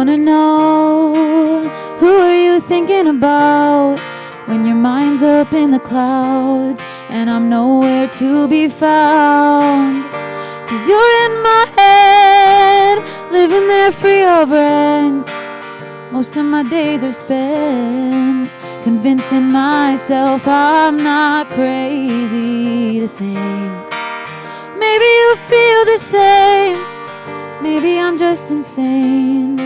wanna know, who are you thinking about when your mind's up in the clouds and I'm nowhere to be found? 'Cause you're in my head, living there free of rent. Most of my days are spent convincing myself I'm not crazy to think maybe you feel the same. Maybe I'm just insane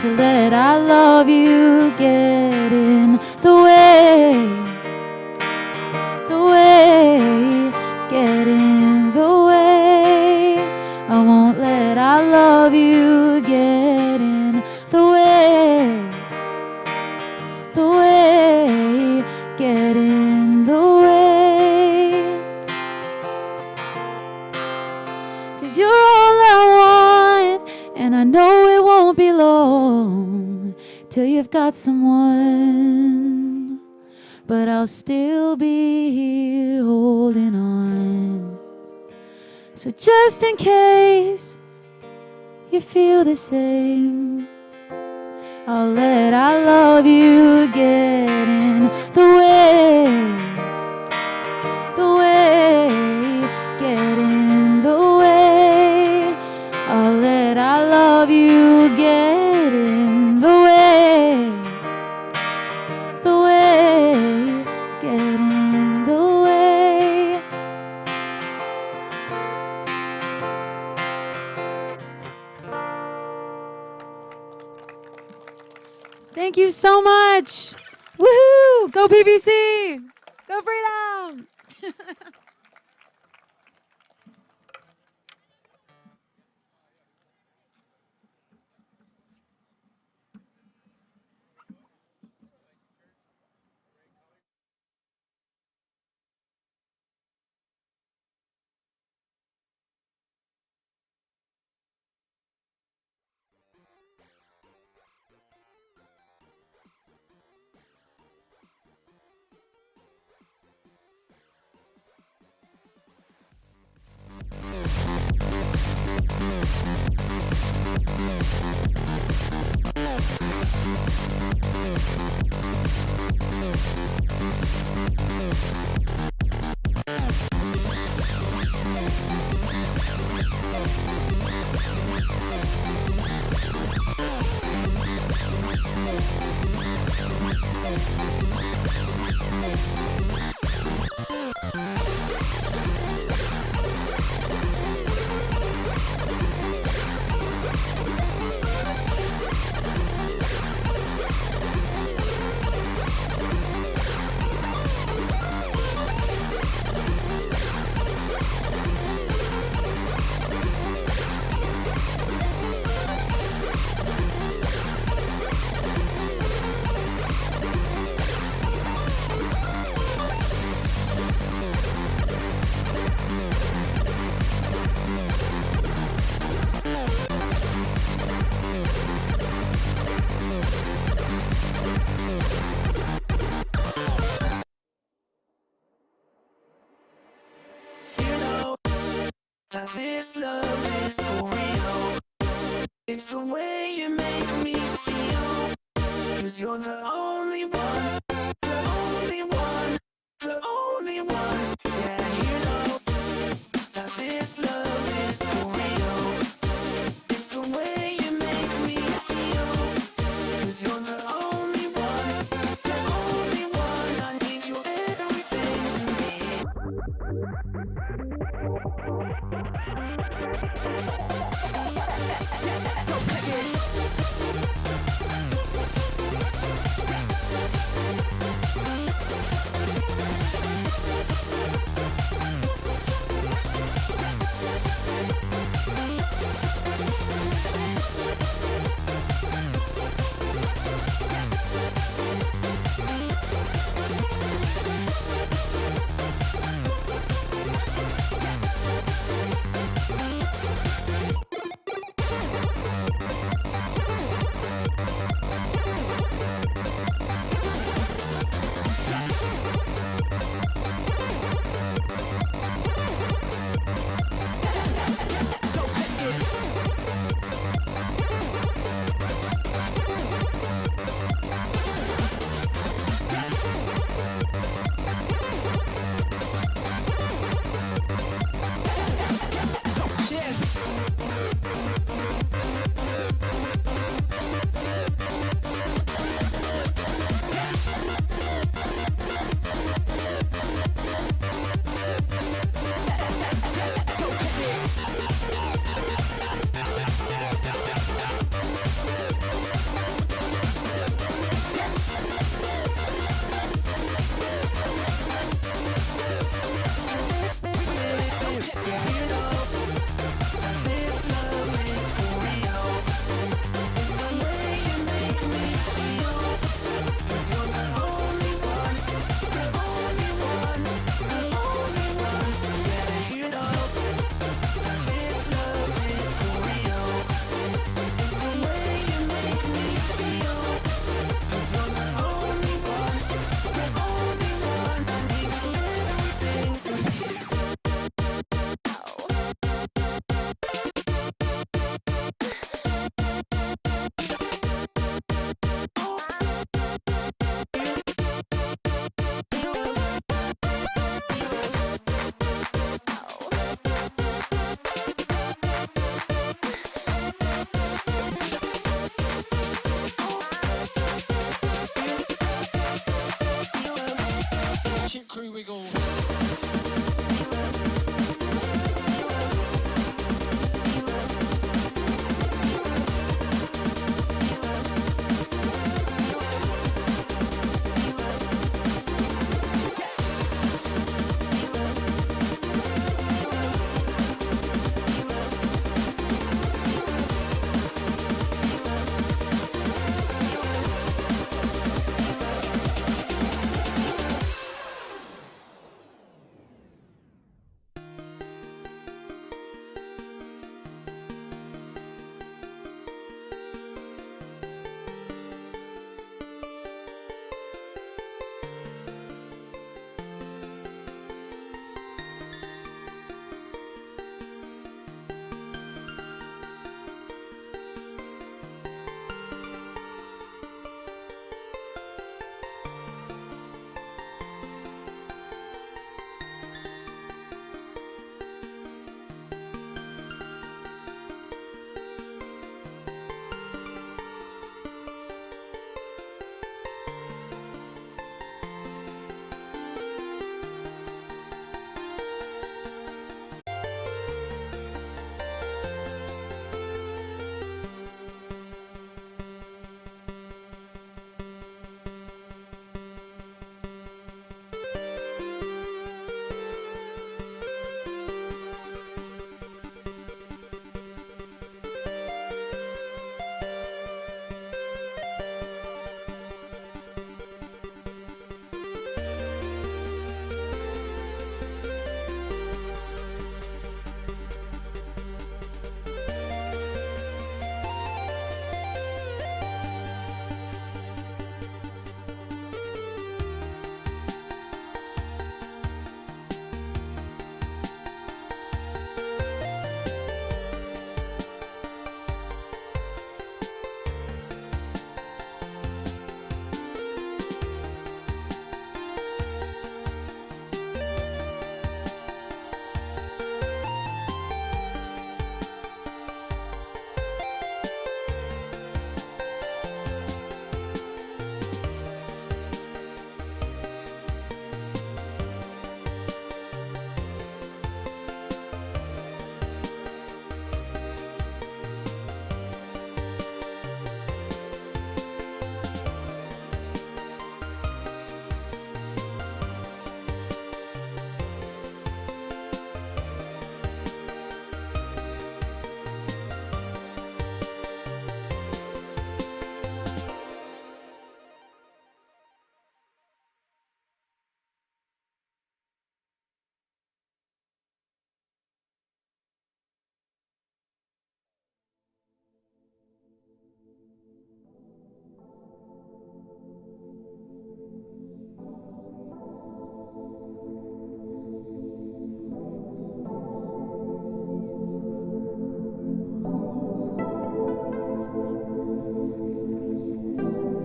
to let I love you get in the way, get in the way. I won't let I love you get in the way, get in the way. 'Cause you're all I want, and I know it won't be long till you've got someone, but I'll still be here holding on. So just in case you feel the same, I'll let I love you get in the way, get in the way. I'll let I love you get in the way, get in the way. Thank you so much. Woohoo! Go PPC! Go Freedom! This love is for real. It's the way you make me feel. 'Cause you're the only one, the only one, the only one. Yeah, you know that this love is for real. It's the way you make me feel. 'Cause you're the only one, the only one. I need you everything to me. Crew wiggle.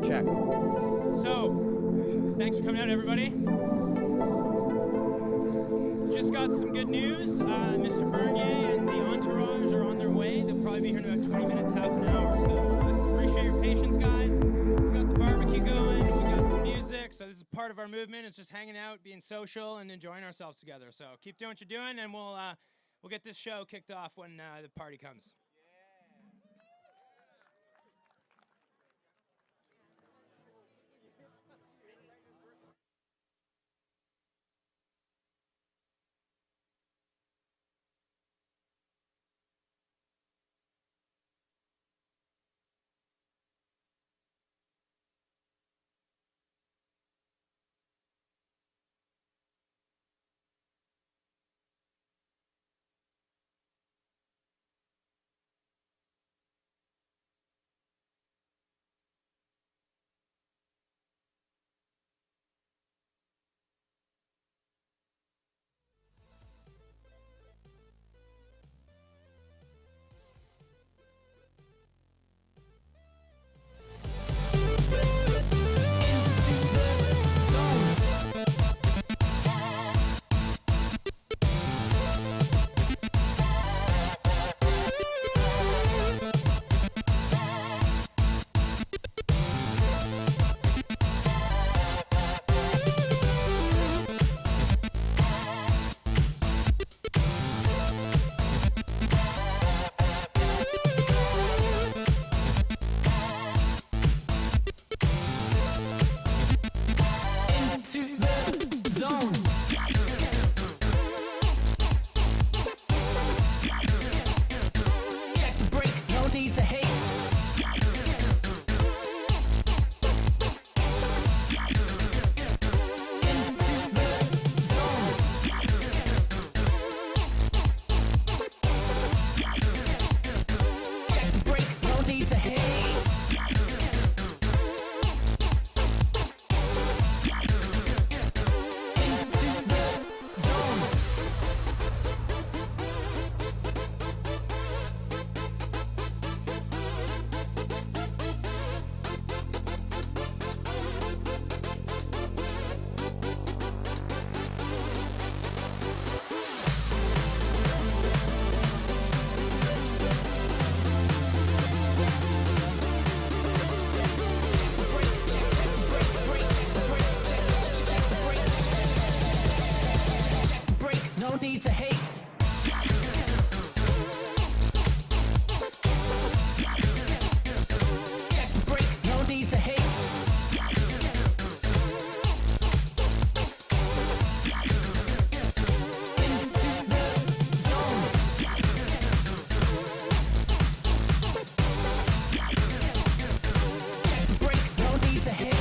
Check. So, thanks for coming out, everybody. Just got some good news. Mr. Bernier and the entourage are on their way. They'll probably be here in about 20 minutes, half an hour. So, appreciate your patience, guys. We got the barbecue going. We got some music. So, this is part of our movement. It's just hanging out, being social, and enjoying ourselves together. So, keep doing what you're doing, and we'll get this show kicked off when the party comes. no need to hate. Check the break, no need to hate. Into the zone. Check the break, no need to hate.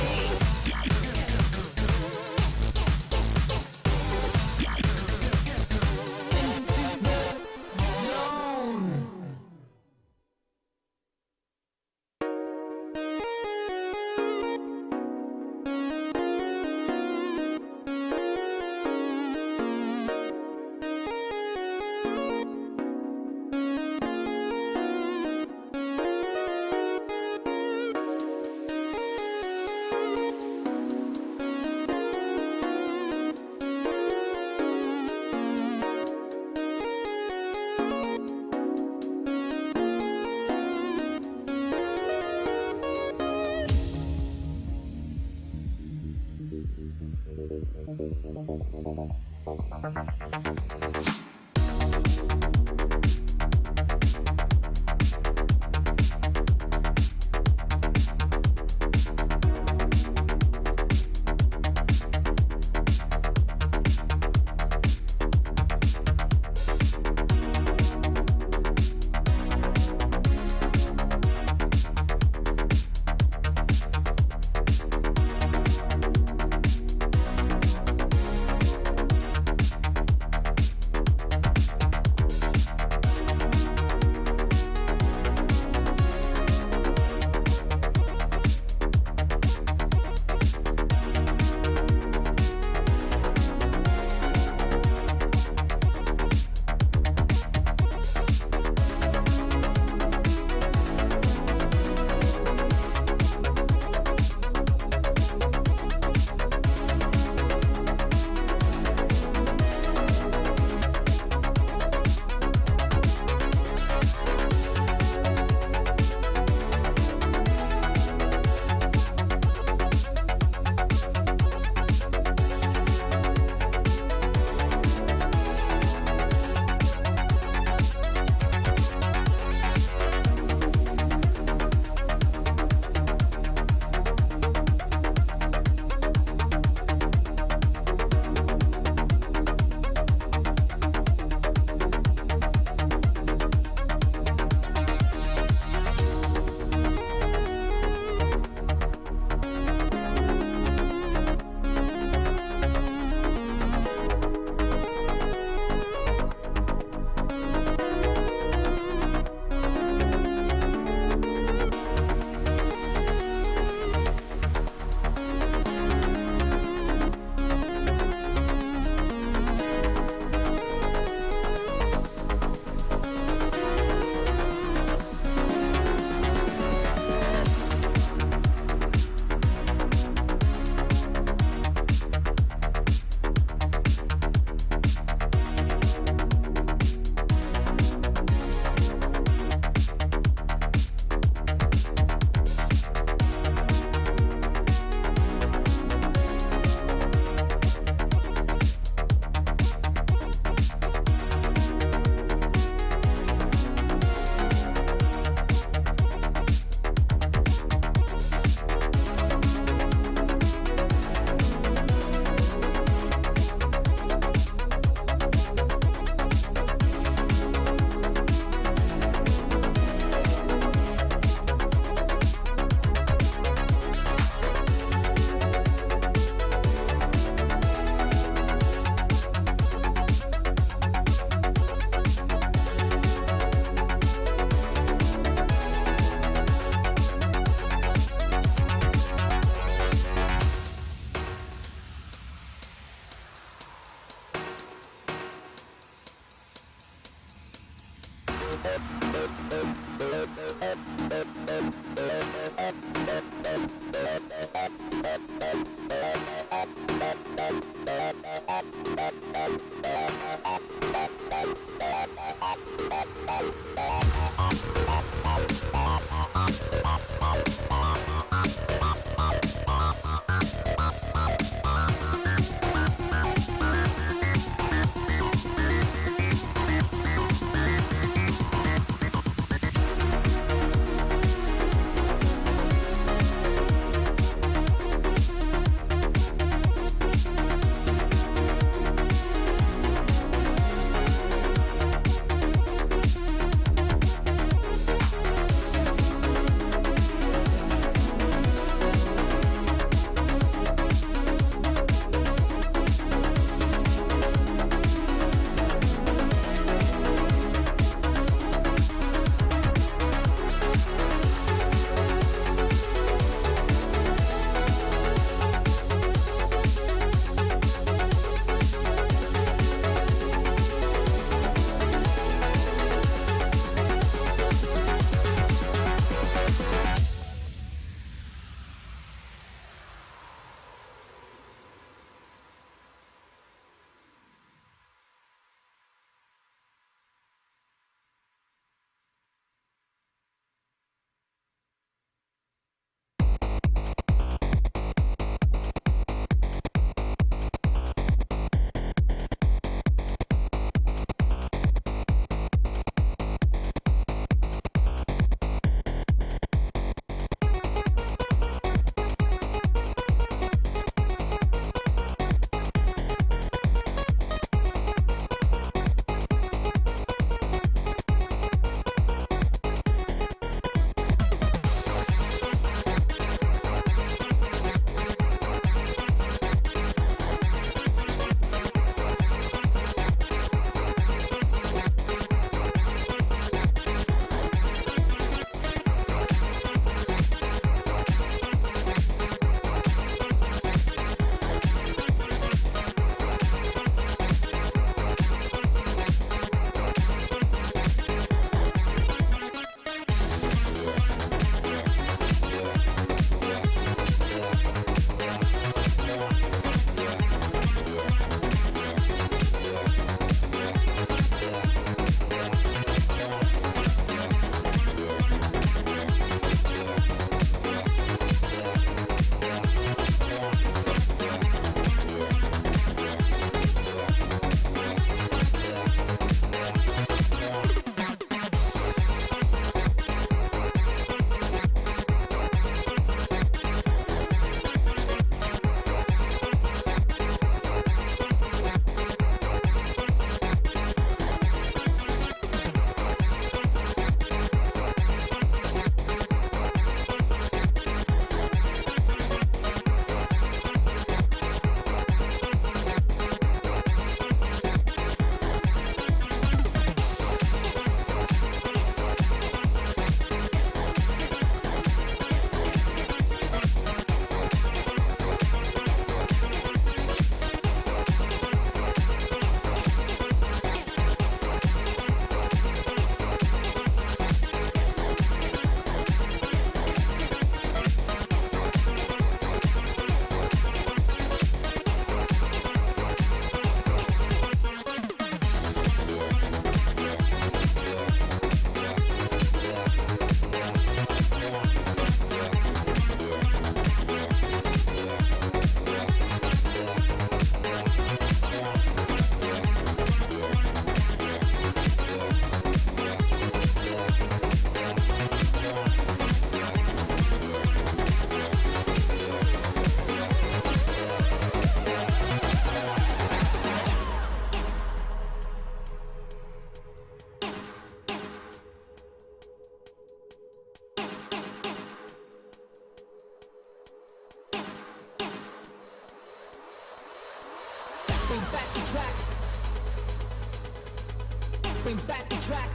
back the track. Bring back the track.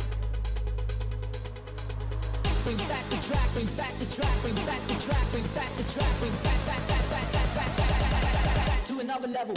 Bring back the track. Bring back the track. Bring back the track. Bring back the track. Bring back to another level.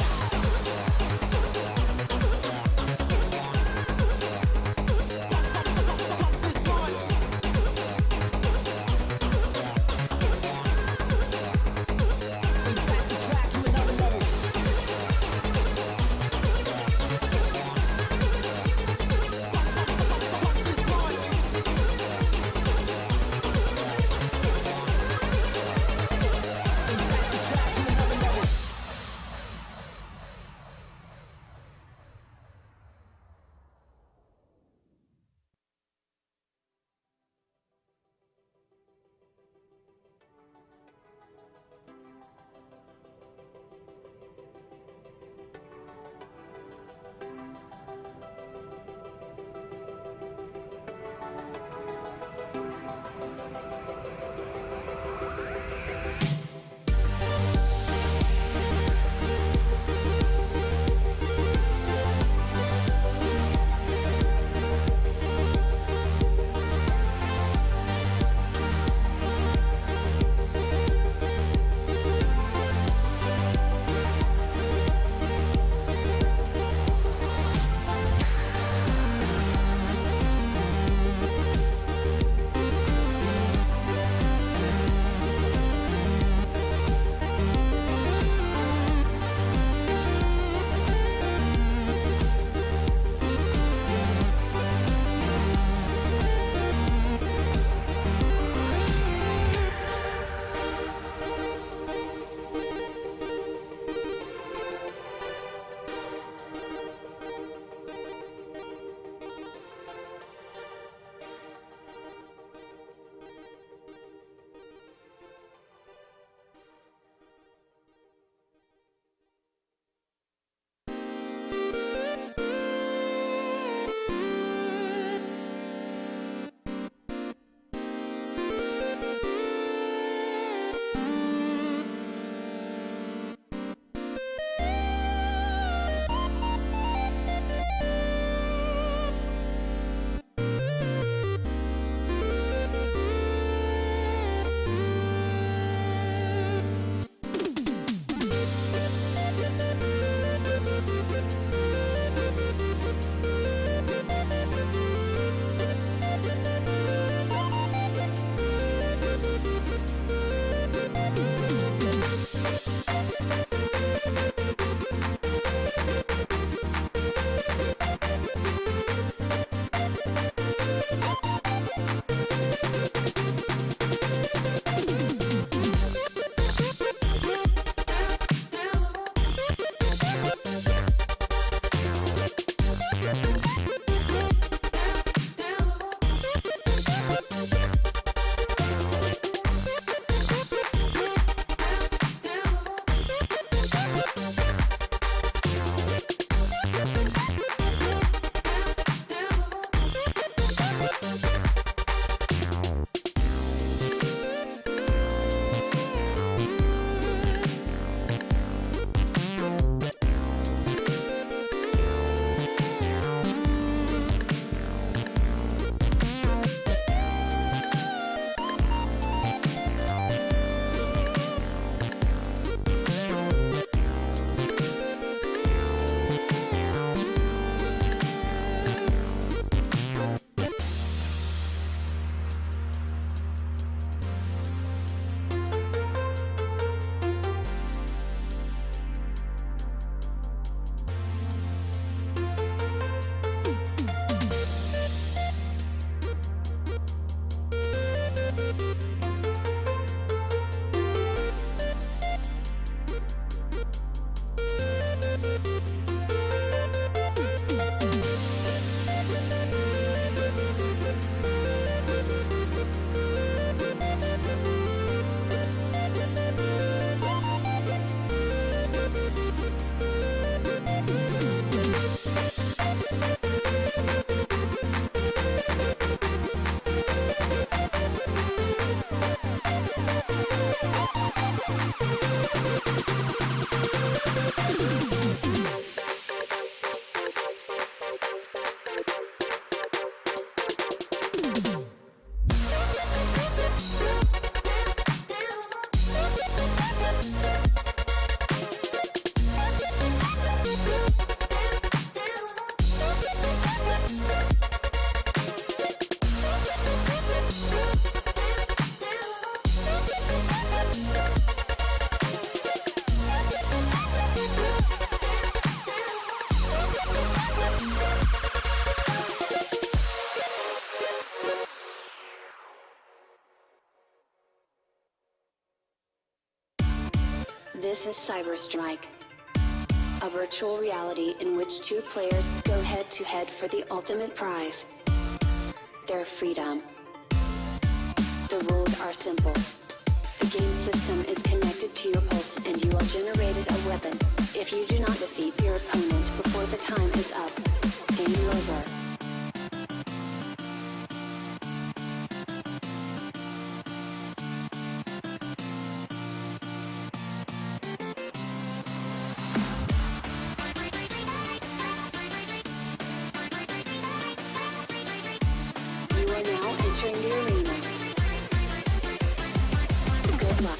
This is Cyberstrike, a virtual reality in which two players go head-to-head for the ultimate prize, their freedom. The rules are simple. The game system is connected to your pulse and you are generated a weapon. If you do not defeat your opponent before the time is up, game over. You are now entering the arena. Good luck.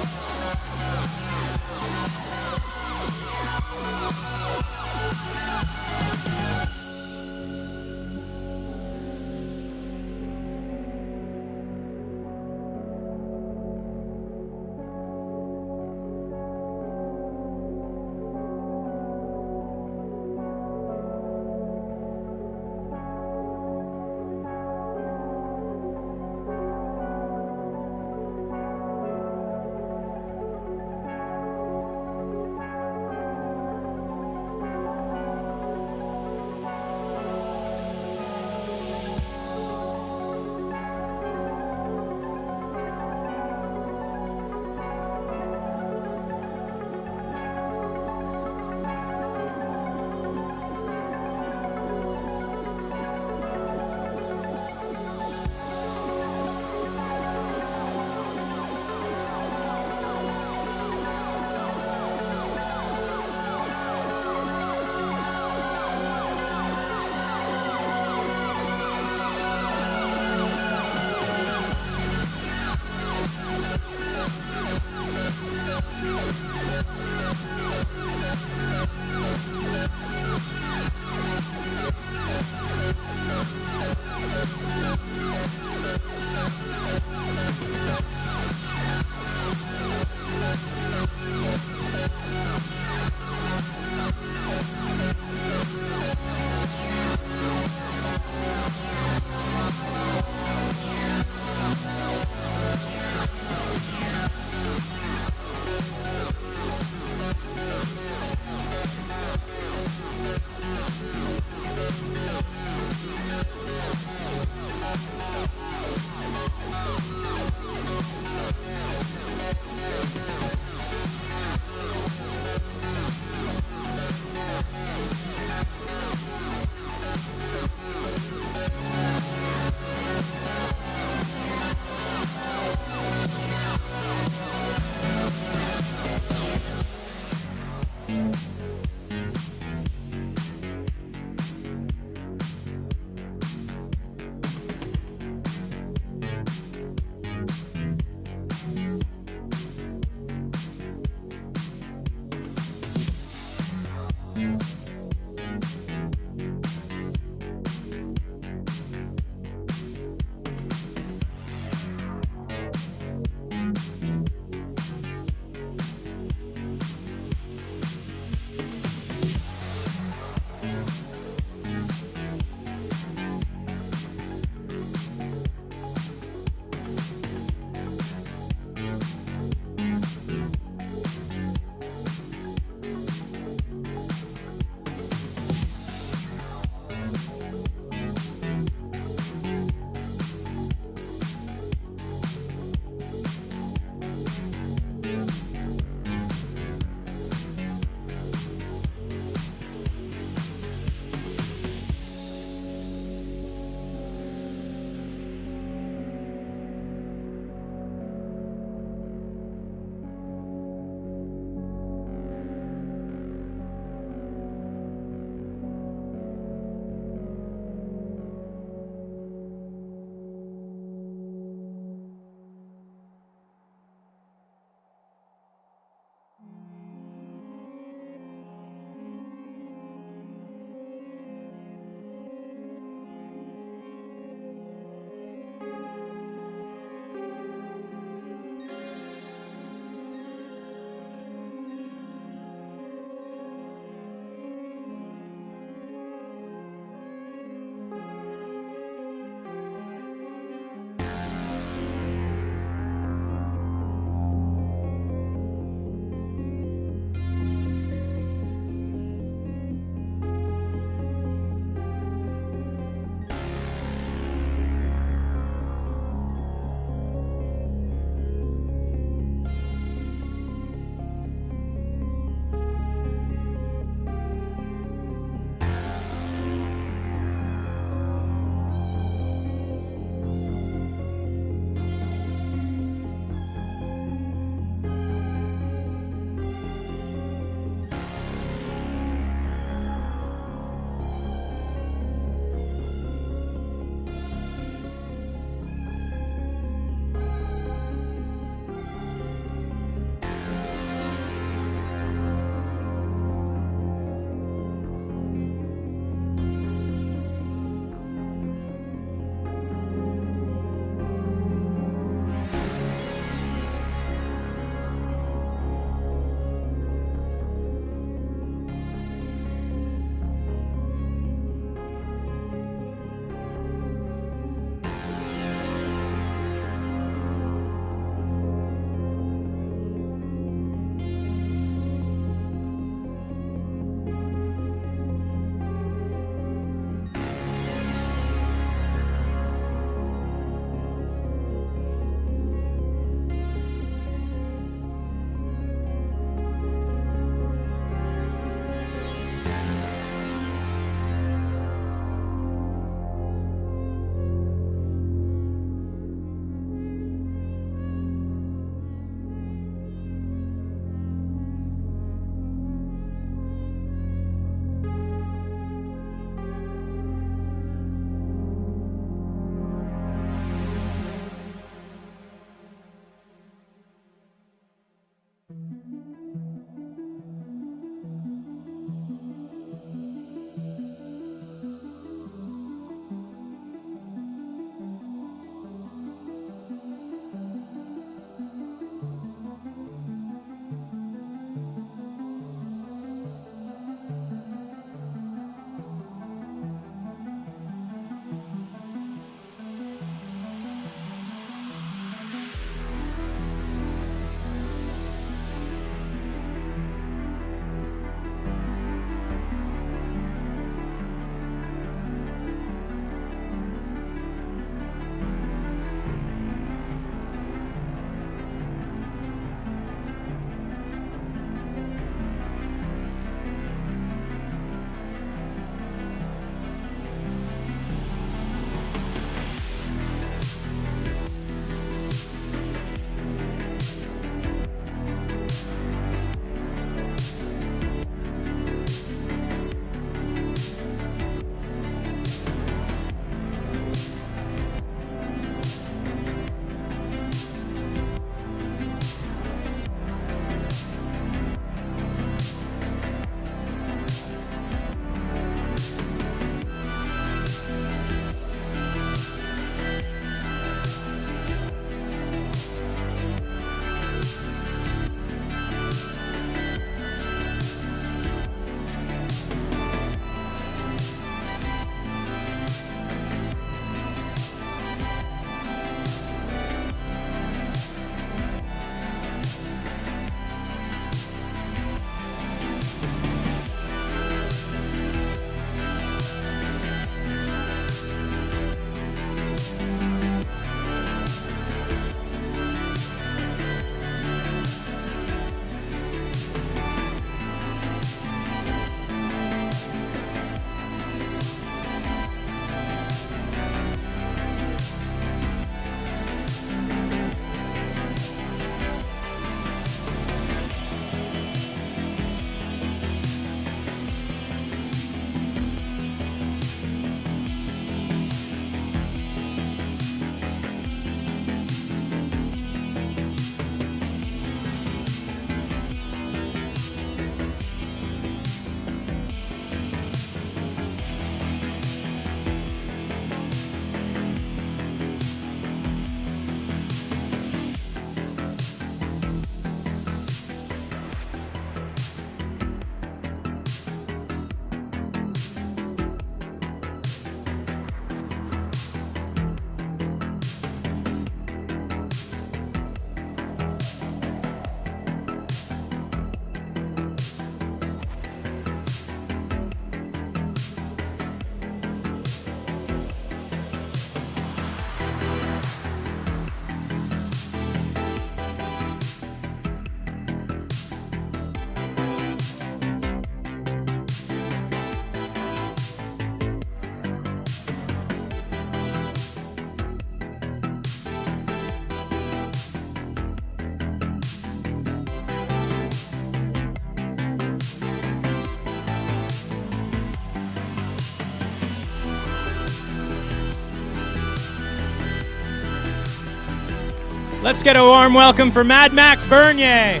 Let's get a warm welcome for Mad Max Bernier.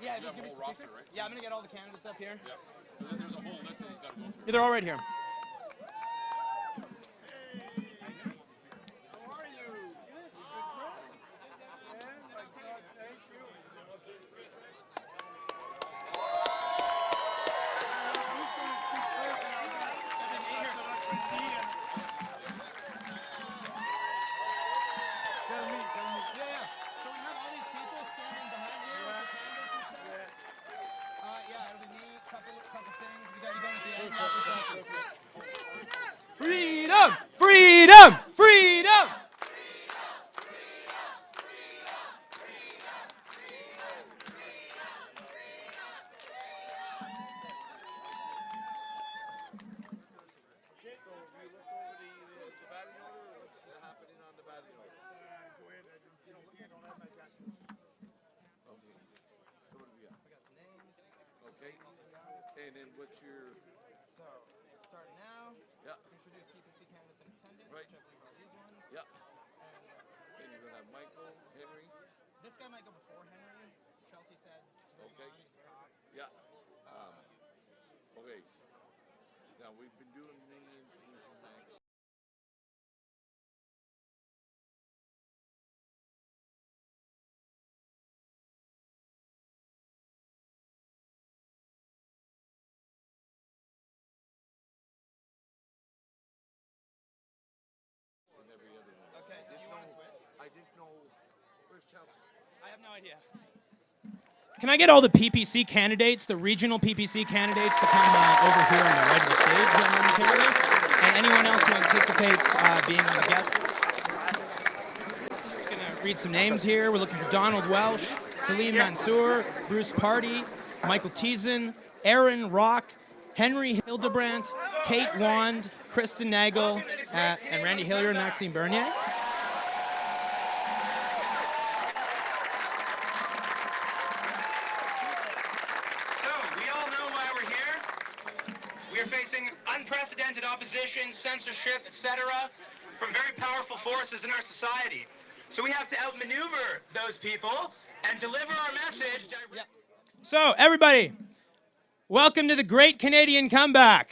Yeah, just give me some speakers. Yeah, I'm gonna get all the candidates up here. Yep. There's a whole list that he's got to go through. Yeah, they're all right here. Freedom! Freedom! Freedom! Okay. And then what's your... So, starting now. Yeah. Introduce PPC candidates in attendance, Right. which I believe are these ones. Yeah. And you're going to have Michael, Henry. This guy might go before Henry. Chelsea said, Okay. Yeah. Okay. Now, we've been doing names. Every other one. Okay, so you want to switch? I didn't know. Where's Chelsea? I have no idea. Can I get all the PPC candidates, the regional PPC candidates, to come over here on the right of the stage momentarily? And anyone else who anticipates being on the guest list? Just going to read some names here. We're looking for Donald Welsh, Salim Mansour, Bruce Party, Michael Thiessen, Aaron Rock, Henry Hildebrand, Kate Wand, Kristen Nagel, and Randy Hillier and Maxime Bernier. We are facing unprecedented opposition, censorship, etc., from very powerful forces in our society. So we have to outmaneuver those people and deliver our message. So, everybody, welcome to the Great Canadian Comeback.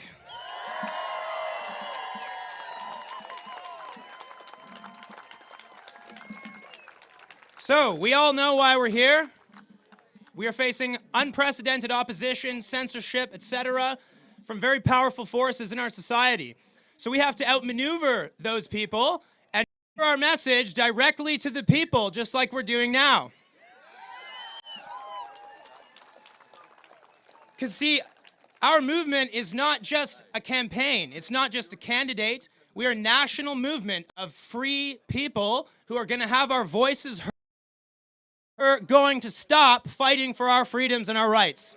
So, we all know why we're here. We are facing unprecedented opposition, censorship, etc., from very powerful forces in our society. So we have to outmaneuver those people and deliver our message directly to the people, just like we're doing now. Because, see, our movement is not just a campaign. It's not just a candidate. We are a national movement of free people who are going to have our voices heard. We're going to stop fighting for our freedoms and our rights.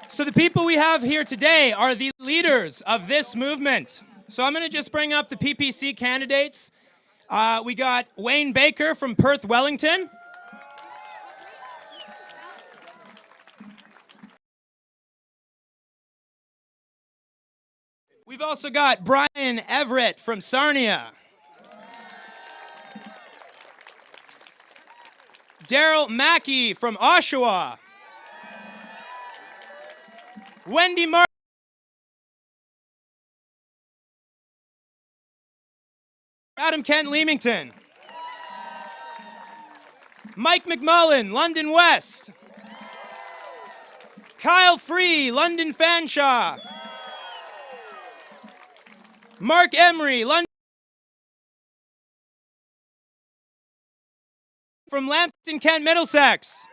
So the people we have here today are the leaders of this movement. So I'm going to just bring up the PPC candidates. We got Wayne Baker from Perth, Wellington. We've also got Brian Everett from Sarnia. Daryl Mackey from Oshawa. Wendy Martin Adam Kent Leamington. Mike McMullen, London West. Kyle Free, London Fanshawe. Mark Emery, London from Lambton, Kent, Middlesex.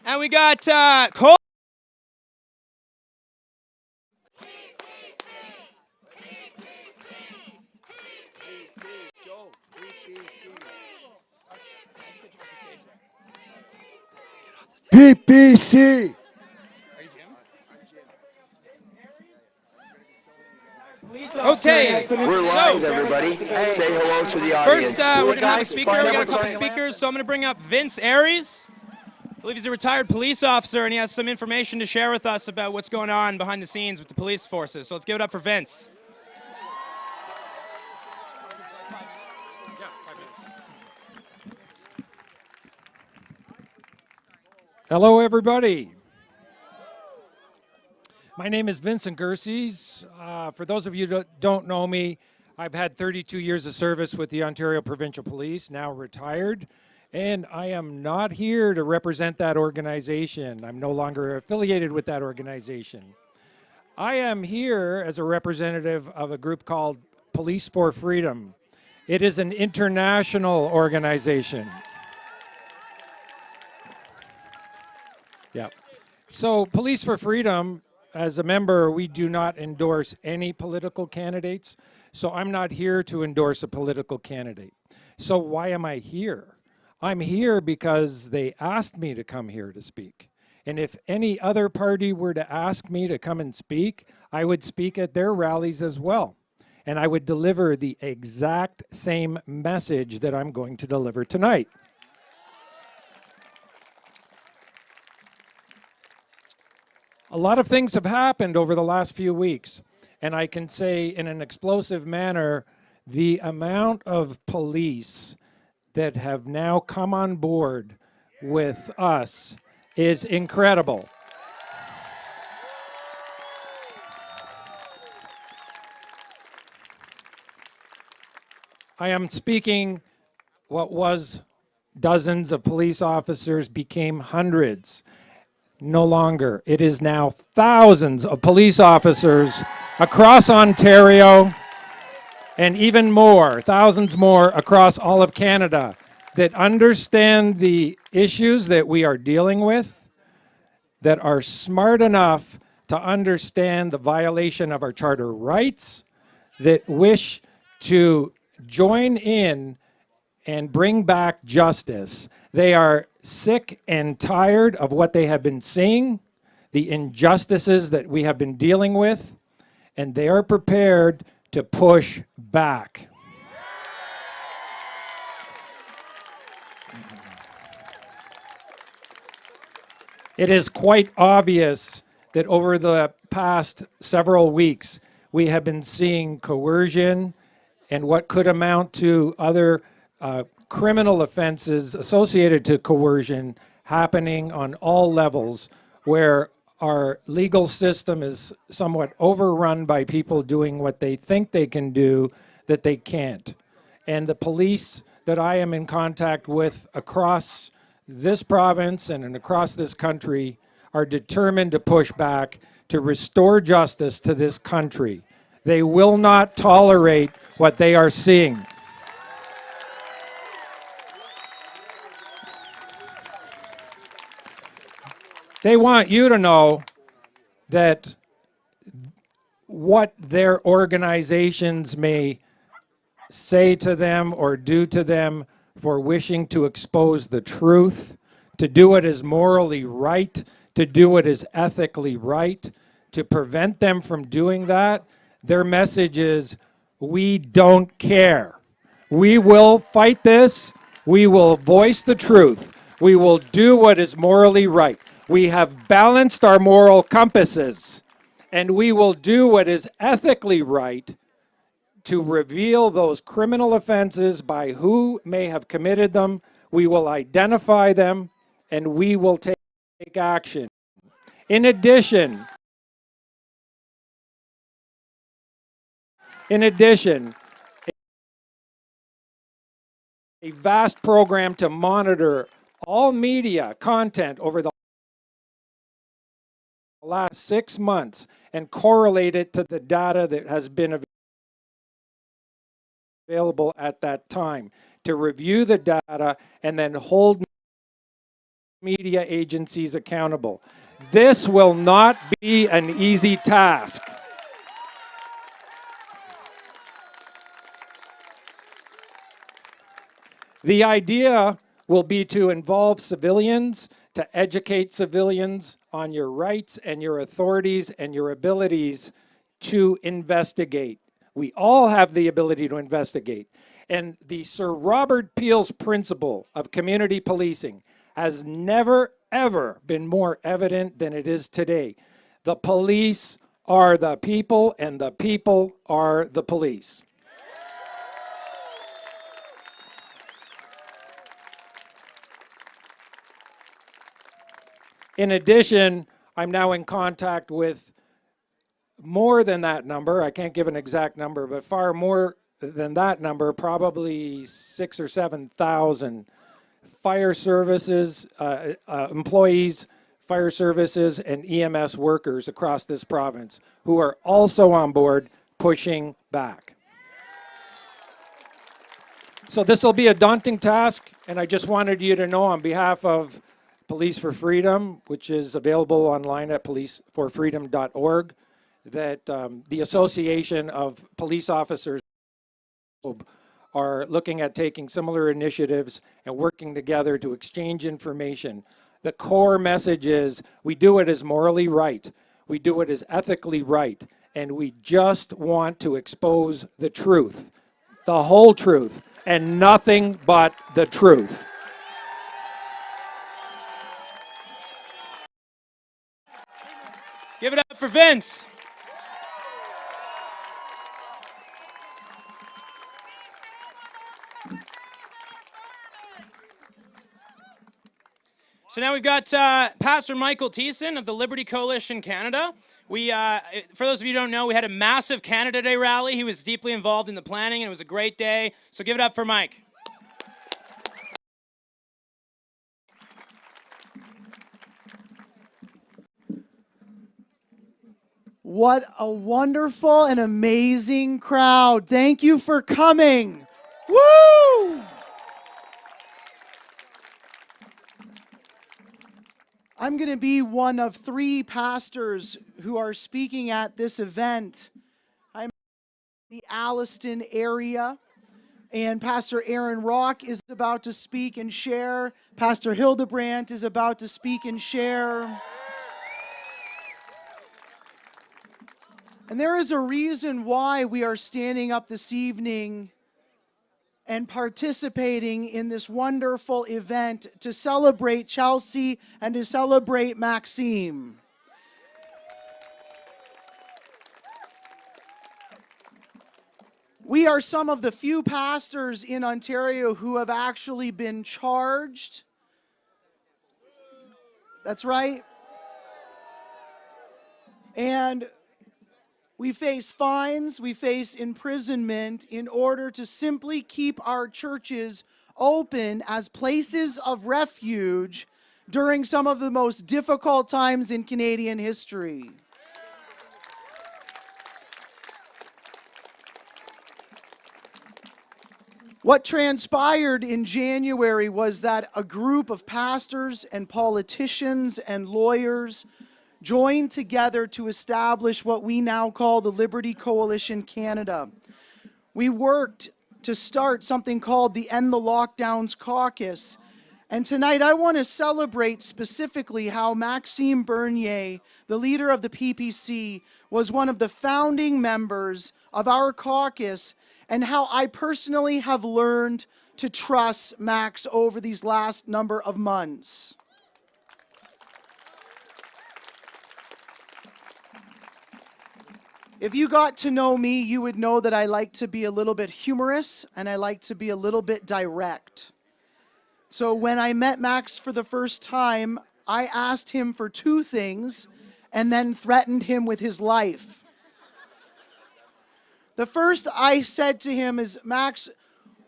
And we got Cole. PPC. Okay. We're live, everybody. Say hello to the audience. First, we're going to have a speaker. We got a couple speakers, so I'm going to bring up Vince Aries. I believe he's a retired police officer, and he has some information to share with us about what's going on behind the scenes with the police forces. So let's give it up for Vince. Hello, everybody. My name is Vincent Gerses. For those of you that don't know me, I've had 32 years of service with the Ontario Provincial Police, now retired, and I am not here to represent that organization. I'm no longer affiliated with that organization. I am here as a representative of a group called Police for Freedom. It is an international organization. Yeah. So Police for Freedom, as a member, we do not endorse any political candidates. So I'm not here to endorse a political candidate. So why am I here? I'm here because they asked me to come here to speak. And if any other party were to ask me to come and speak, I would speak at their rallies as well. And I would deliver the exact same message that I'm going to deliver tonight. A lot of things have happened over the last few weeks, and I can say in an explosive manner, the amount of police that have now come on board with us is incredible. I am speaking what was dozens of police officers became hundreds. No longer. It is now thousands of police officers across Ontario and even more, thousands more across all of Canada that understand the issues that we are dealing with, that are smart enough to understand the violation of our charter rights, that wish to join in and bring back justice. They are sick and tired of what they have been seeing, the injustices that we have been dealing with, and they are prepared to push back. It is quite obvious that over the past several weeks, we have been seeing coercion and what could amount to other criminal offenses associated to coercion happening on all levels, where our legal system is somewhat overrun by people doing what they think they can do that they can't. And the police that I am in contact with across this province and across this country are determined to push back to restore justice to this country. They will not tolerate what they are seeing. They want you to know that what their organizations may say to them or do to them for wishing to expose the truth, to do what is morally right, to do what is ethically right, to prevent them from doing that, their message is, we don't care. We will fight this. We will voice the truth. We will do what is morally right. We have balanced our moral compasses, and we will do what is ethically right to reveal those criminal offenses by who may have committed them. We will identify them, and we will take action. In addition, a vast program to monitor all media content over the last 6 months and correlate it to the data that has been available at that time, to review the data and then hold media agencies accountable. This will not be an easy task. The idea will be to involve civilians, to educate civilians on your rights and your authorities and your abilities to investigate We all have the ability to investigate. And the Sir Robert Peel's principle of community policing has never, ever been more evident than it is today. The police are the people, and the people are the police. In addition, I'm now in contact with more than that number. I can't give an exact number, but far more than that number, probably 6,000 or 7,000 fire services, employees, fire services, and EMS workers across this province who are also on board pushing back. So this will be a daunting task, and I just wanted you to know on behalf of Police for Freedom, which is available online at policeforfreedom.org, that the Association of Police Officers are looking at taking similar initiatives and working together to exchange information. The core message is we do it as morally right, we do it as ethically right, and we just want to expose the truth, the whole truth, and nothing but the truth. Give it up for Vince. So now we've got Pastor Michael Thiessen of the Liberty Coalition Canada. We, for those of you who don't know, we had a massive Canada Day rally. He was deeply involved in the planning, and it was a great day. So give it up for Mike. What a wonderful and amazing crowd. Thank you for coming. Woo! I'm going to be one of 3 pastors who are speaking at this event. I'm in the Alliston area, and Pastor Aaron Rock is about to speak and share. Pastor Hildebrand is about to speak and share. And there is a reason why we are standing up this evening and participating in this wonderful event to celebrate Chelsea and to celebrate Maxime. We are some of the few pastors in Ontario who have actually been charged. That's right. And we face fines, we face imprisonment in order to simply keep our churches open as places of refuge during some of the most difficult times in Canadian history. What transpired in January was that a group of pastors and politicians and lawyers joined together to establish what we now call the Liberty Coalition Canada. We worked to start something called the End the Lockdowns Caucus. And tonight I want to celebrate specifically how Maxime Bernier, the leader of the PPC, was one of the founding members of our caucus, and how I personally have learned to trust Max over these last number of months. If you got to know me, you would know that I like to be a little bit humorous and I like to be a little bit direct. So when I met Max for the first time, I asked him for 2 things and then threatened him with his life. The first I said to him is, Max,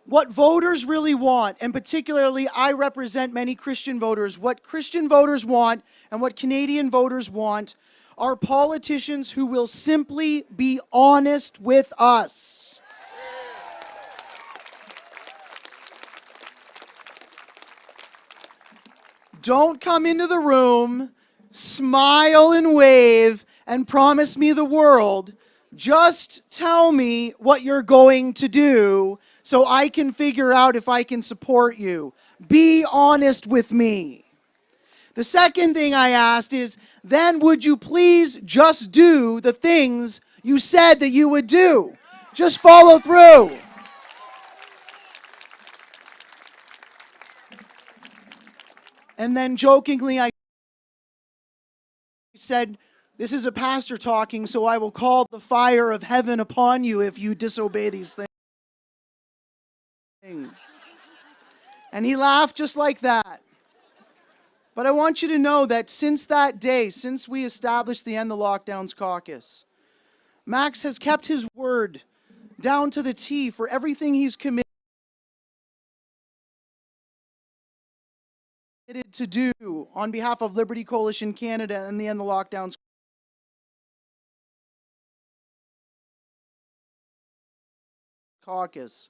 what voters really want, and particularly I represent many Christian voters, what Christian voters want and what Canadian voters want are politicians who will simply be honest with us. Don't come into the room, smile and wave, and promise me the world. Just tell me what you're going to do so I can figure out if I can support you. Be honest with me. The second thing I asked is, then would you please just do the things you said that you would do? Just follow through. And then jokingly, I said, this is a pastor talking, so I will call the fire of heaven upon you if you disobey these things. And he laughed just like that. But I want you to know that since that day, since we established the End the Lockdowns caucus, Max has kept his word down to the T for everything he's committed to do on behalf of Liberty Coalition Canada and the End the Lockdowns caucus.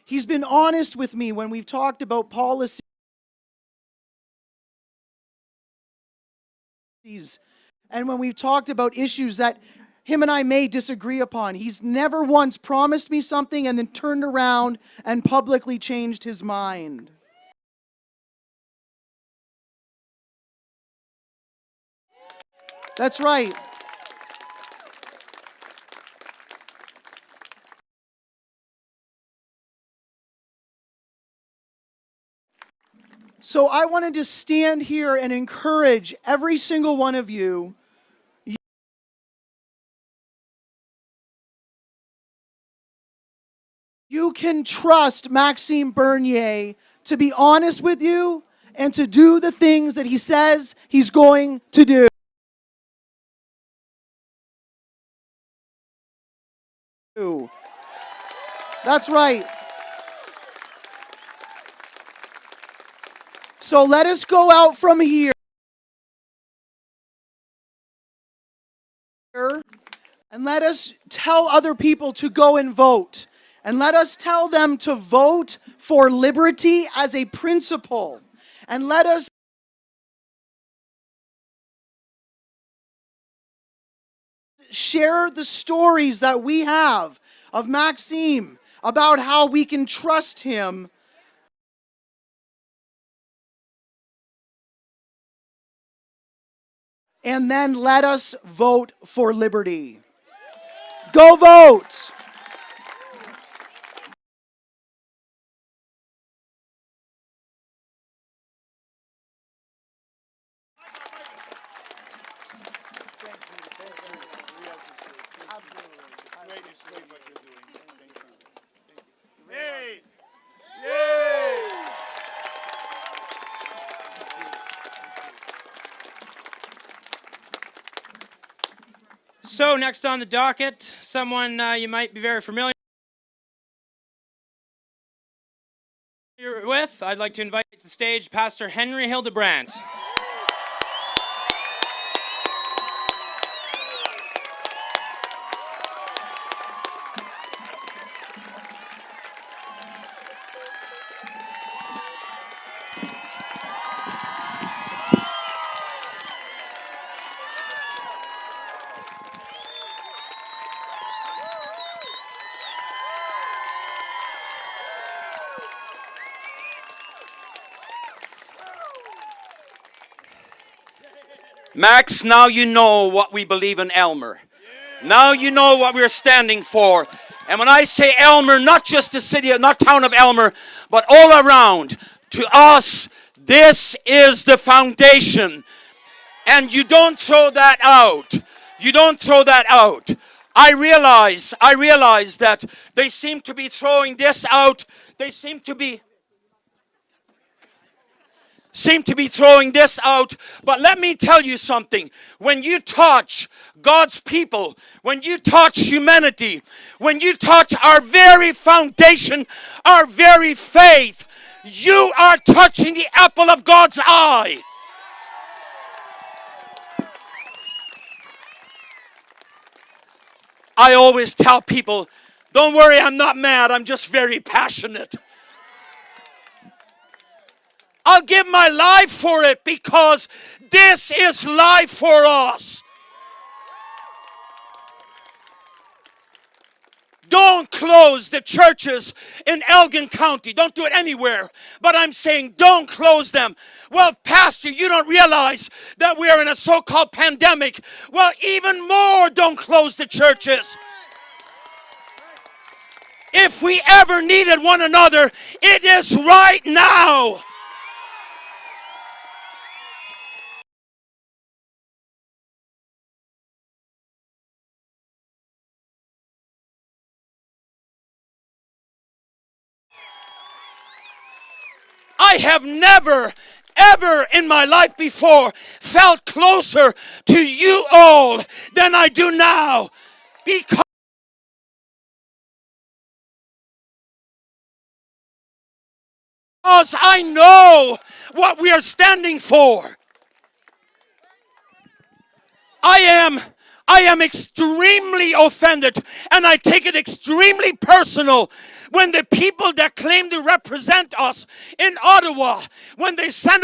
He's been honest with me when we've talked about policies and when we've talked about issues that him and I may disagree upon. He's never once promised me something and then turned around and publicly changed his mind. That's right. So I wanted to stand here and encourage every single one of you. You can trust Maxime Bernier to be honest with you and to do the things that he says he's going to do. That's right. So let us go out from here and let us tell other people to go and vote. And let us tell them to vote for liberty as a principle. And let us share the stories that we have of Maxime about how we can trust him. And then let us vote for liberty. Go vote! So next on the docket, someone you might be very familiar with. I'd like to invite to the stage Pastor Henry Hildebrand. Max, now you know what we believe in Elmer. Now you know what we're standing for. And when I say Elmer, not just the city, not town of Elmer, but all around, to us, this is the foundation. And you don't throw that out. You don't throw that out. I realize that they seem to be throwing this out. They seem to be throwing this out. But let me tell you something. When you touch God's people, when you touch humanity, when you touch our very foundation, our very faith, you are touching the apple of God's eye. I always tell people, don't worry, I'm not mad, I'm just very passionate. I'll give my life for it because this is life for us. Don't close the churches in Elgin County. Don't do it anywhere. But I'm saying don't close them. Well, Pastor, you don't realize that we are in a so-called pandemic. Well, even more, don't close the churches. If we ever needed one another, it is right now. I have never, ever in my life before felt closer to you all than I do now. Because I know what we are standing for. I am extremely offended, and I take it extremely personal when the people that claim to represent us in Ottawa, when they send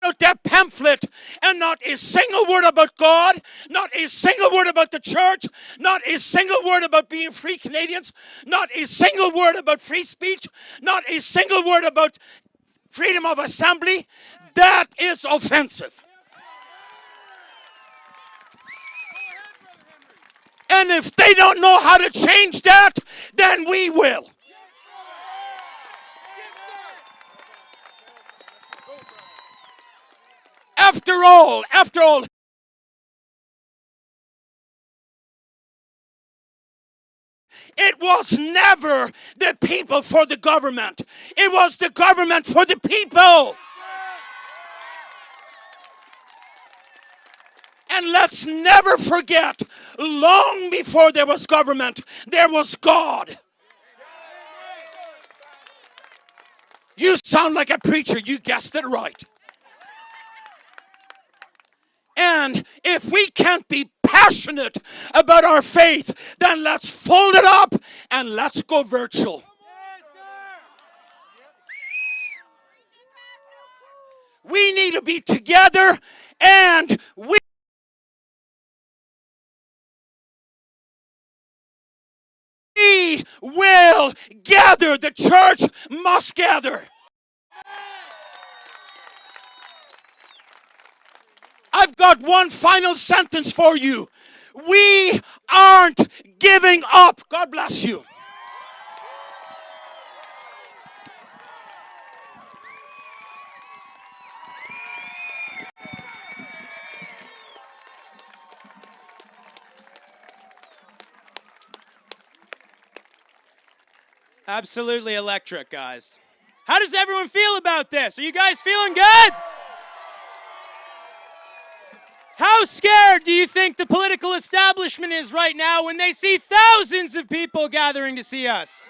out that pamphlet and not a single word about God, not a single word about the church, not a single word about being free Canadians, not a single word about free speech, not a single word about freedom of assembly, that is offensive. And if they don't know how to change that, then we will. After all, it was never the people for the government. It was the government for the people. And let's never forget, long before there was government, there was God. You sound like a preacher. You guessed it right. And if we can't be passionate about our faith, then let's fold it up and let's go virtual. We need to be together, and we will gather. The church must gather. I've got one final sentence for you. We aren't giving up. God bless you. Absolutely electric, guys. How does everyone feel about this? Are you guys feeling good? How scared do you think the political establishment is right now when they see thousands of people gathering to see us?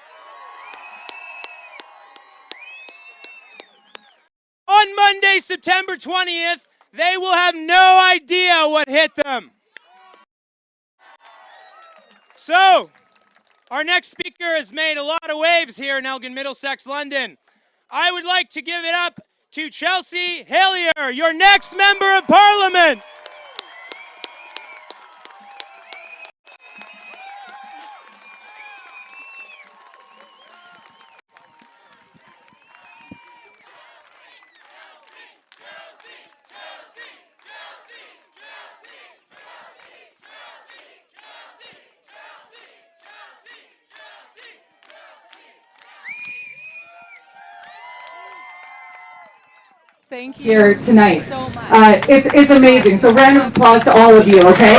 On Monday, September 20th, they will have no idea what hit them. So, our next speaker has made a lot of waves here in Elgin, Middlesex, London. I would like to give it up to Chelsea Hillier, your next Member of Parliament. Thank you here tonight. So much. It's amazing. So round of applause to all of you, okay?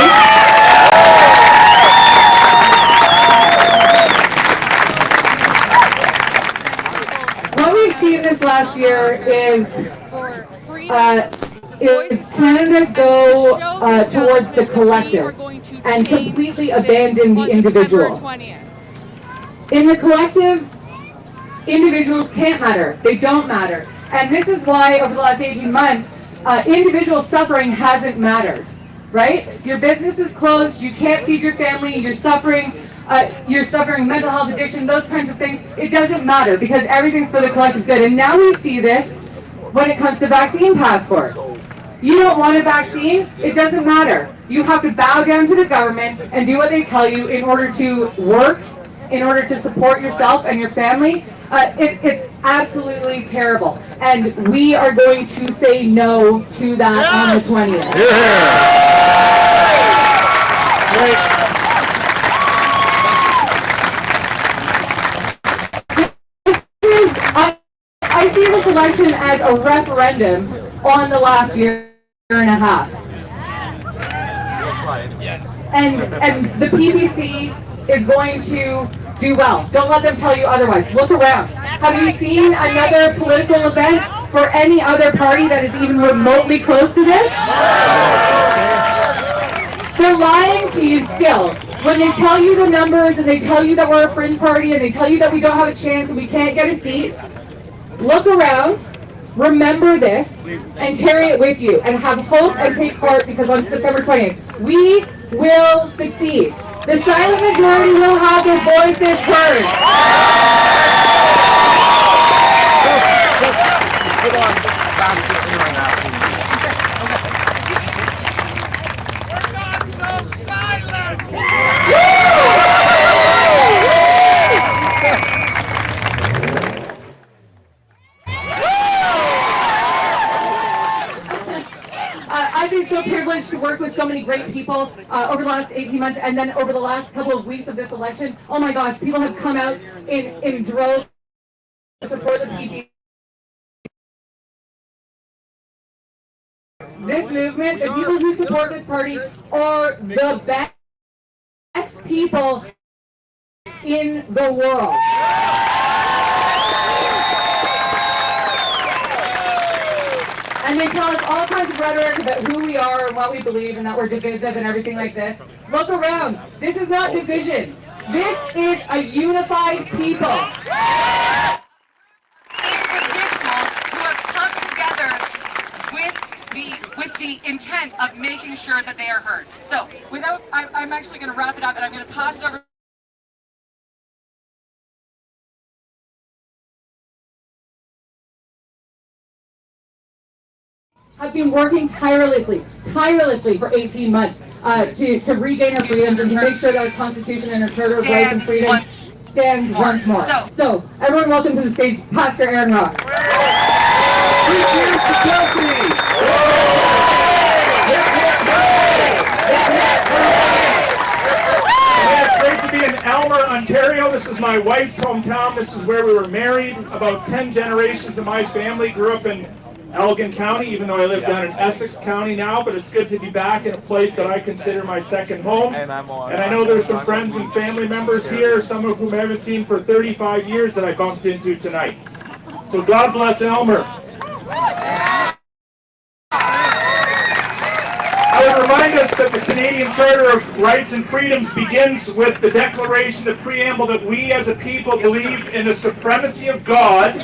What we've seen this last year is Canada go towards the collective and completely abandon the individual. In the collective, individuals can't matter. They don't matter. And this is why, over the last 18 months, individual suffering hasn't mattered, right? Your business is closed, you can't feed your family, you're suffering mental health addiction, those kinds of things. It doesn't matter because everything's for the collective good. And now we see this when it comes to vaccine passports. You don't want a vaccine, it doesn't matter. You have to bow down to the government and do what they tell you in order to work, in order to support yourself and your family. It's absolutely terrible. And we are going to say no to that on the 20th. I see this election as a referendum on the last year and a half. And the PPC is going to do well. Don't let them tell you otherwise. Look around. Have you seen another political event for any other party that is even remotely close to this? They're lying to you still. When they tell you the numbers and they tell you that we're a fringe party and they tell you that we don't have a chance and we can't get a seat, look around, remember this, and carry it with you, and have hope and take heart, because on September 20th, we will succeed. The silent majority will have their voices heard. I've been so privileged to work with so many great people over the last 18 months, and then over the last couple of weeks of this election. Oh my gosh, people have come out in droves to support the PPC. This movement, the people who support this party, are the best people in the world. And they tell us all kinds of rhetoric about who we are and what we believe and that we're divisive and everything like this. Look around. This is not division. This is a unified people. Individuals who have come together with the intent of making sure that they are heard. So, I'm actually going to wrap it up, and I'm going to pass it over. Have been working tirelessly for 18 months to regain our freedoms and to make sure that our Constitution and our Charter of Rights and Freedoms stands once more. So, everyone welcome to the stage, Pastor Aaron Rock. Cheers to Chelsea! It's great to be in Elmer, Ontario. This is my wife's hometown. This is where we were married. About 10 generations of my family grew up in Elgin County, even though I live down in Essex County now, but it's good to be back in a place that I consider my second home. And I know there's some friends and family members here, some of whom I haven't seen for 35 years that I bumped into tonight. So God bless Elmer. I would remind us that the Canadian Charter of Rights and Freedoms begins with the declaration, the preamble, that we as a people believe in the supremacy of God,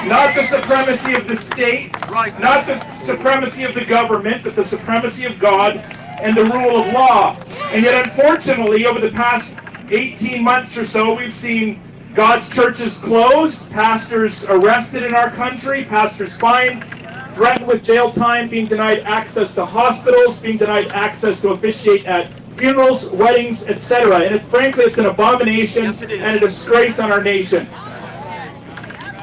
not the supremacy of the state, not the supremacy of the government, but the supremacy of God and the rule of law. And yet, unfortunately, over the past 18 months or so, we've seen God's churches closed, pastors arrested in our country, pastors fined, threatened with jail time, being denied access to hospitals, being denied access to officiate at funerals, weddings, etc. And frankly, it's an abomination and a disgrace on our nation.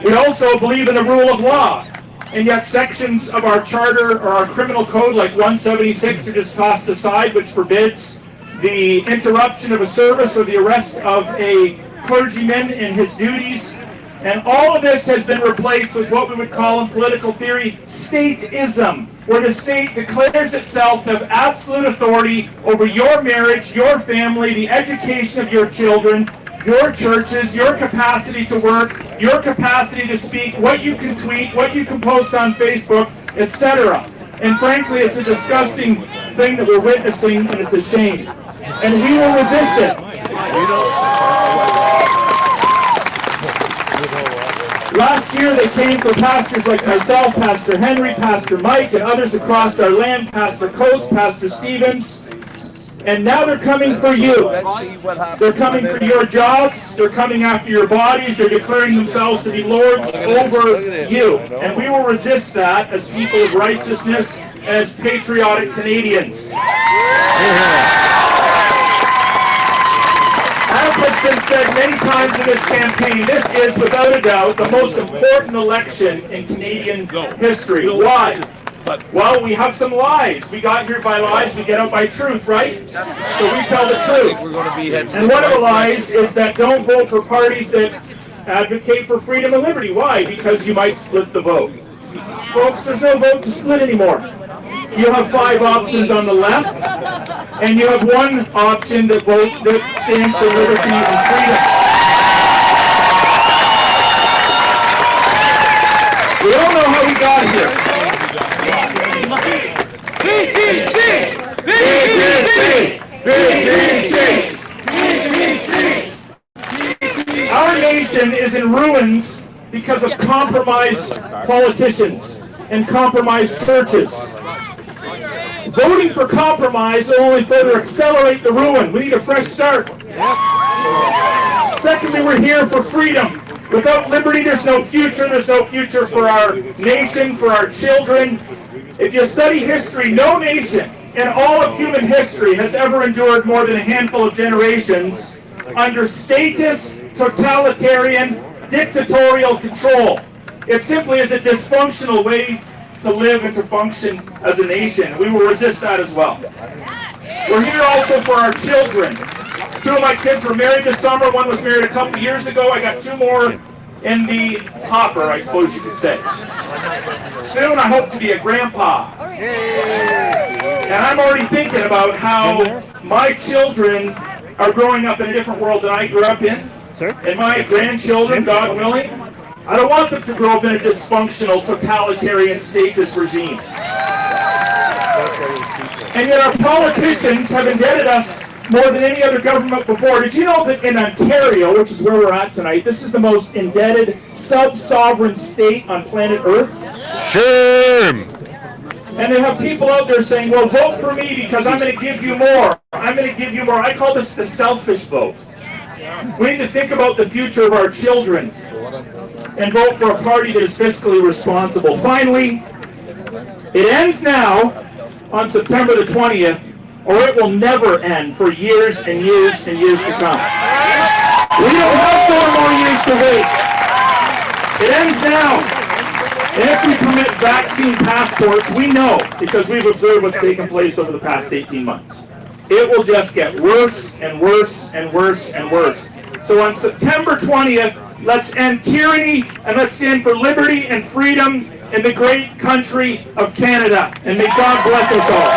We also believe in the rule of law, and yet sections of our charter or our criminal code, like 176, are just tossed aside, which forbids the interruption of a service or the arrest of a clergyman in his duties. And all of this has been replaced with what we would call in political theory stateism, where the state declares itself to have absolute authority over your marriage, your family, the education of your children, your churches, your capacity to work, your capacity to speak, what you can tweet, what you can post on Facebook, etc. And frankly, it's a disgusting thing that we're witnessing, and it's a shame. And we will resist it. Last year they came for pastors like myself, Pastor Henry, Pastor Mike, and others across our land, Pastor Coates, Pastor Stevens, and now they're coming for you. They're coming for your jobs, they're coming after your bodies, they're declaring themselves to be lords over you. And we will resist that as people of righteousness, as patriotic Canadians. As has it's been said many times in this campaign, this is, without a doubt, the most important election in Canadian history. Why? Well, we have some lies. We got here by lies, we get out by truth, right? So we tell the truth. And one of the lies is that don't vote for parties that advocate for freedom and liberty. Why? Because you might split the vote. Folks, there's no vote to split anymore. You have 5 options on the left, and you have one option that stands for liberty and freedom. We don't know how we got here. PPC! PPC! PPC! PPC! Our nation is in ruins because of compromised politicians and compromised churches. Voting for compromise will only further accelerate the ruin. We need a fresh start. Secondly, we're here for freedom. Without liberty, there's no future. There's no future for our nation, for our children. If you study history, no nation in all of human history has ever endured more than a handful of generations under statist, totalitarian, dictatorial control. It simply is a dysfunctional way to live and to function as a nation. We will resist that as well. We're here also for our children. 2 of my kids were married this summer. One was married a couple years ago. I got 2 more in the hopper, I suppose you could say. Soon I hope to be a grandpa. And I'm already thinking about how my children are growing up in a different world than I grew up in. And my grandchildren, God willing, I don't want them to grow up in a dysfunctional, totalitarian, statist regime. And yet our politicians have indebted us more than any other government before. Did you know that in Ontario, which is where we're at tonight, this is the most indebted sub-sovereign state on planet Earth? Shame! And they have people out there saying, well, vote for me because I'm going to give you more. I'm going to give you more. I call this the selfish vote. We need to think about the future of our children and vote for a party that is fiscally responsible. Finally, it ends now on September the 20th, or it will never end for years and years and years to come. We don't have 4 more years to wait. It ends now. And if we permit vaccine passports, we know, because we've observed what's taken place over the past 18 months, it will just get worse and worse and worse and worse. So on September 20th, let's end tyranny and let's stand for liberty and freedom in the great country of Canada. And may God bless us all.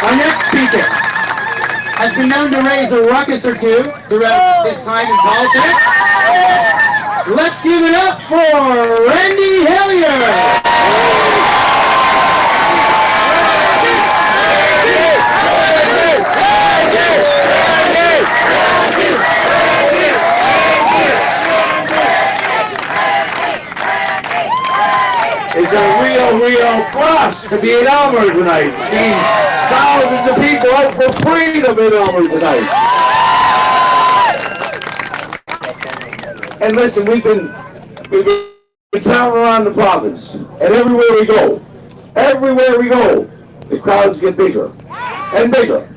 Our next speaker has been known to raise a ruckus or 2 throughout his time in politics. Let's give it up for Randy Hillier! It's a real plus to be in Elmer tonight. Seeing thousands of people out for freedom in Elmer tonight. And listen, we've been traveling around the province, and everywhere we go, the crowds get bigger and bigger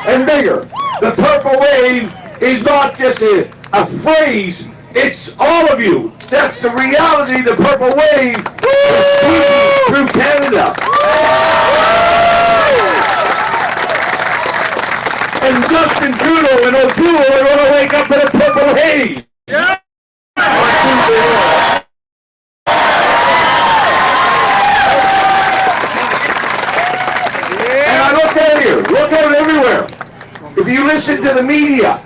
and bigger. The purple wave is not just a phrase, it's all of you. That's the reality. The purple wave is sweeping through Canada. And Justin Trudeau and O'Toole are going to wake up in a purple haze. And I look out everywhere. If you listen to the media,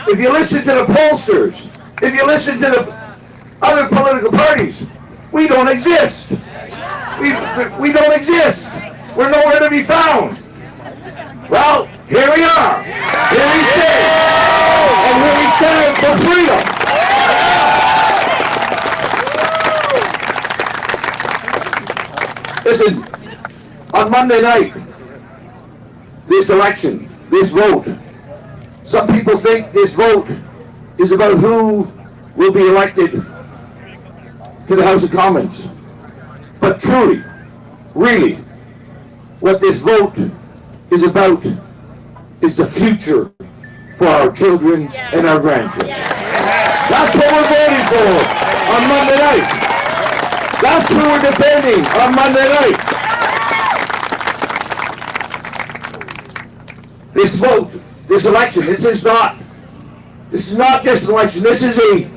if you listen to the pollsters, if you listen to the other political parties, we don't exist. We don't exist. We're nowhere to be found. Well, here we are. Here we stay. And here we stand for freedom. Listen, on Monday night, this election, this vote, some people think this vote is about who will be elected to the House of Commons. But truly, really, what this vote is about is the future for our children and our grandchildren. That's what we're voting for on Monday night. That's who we're defending on Monday night. This vote, this election, this is not just an election. This is a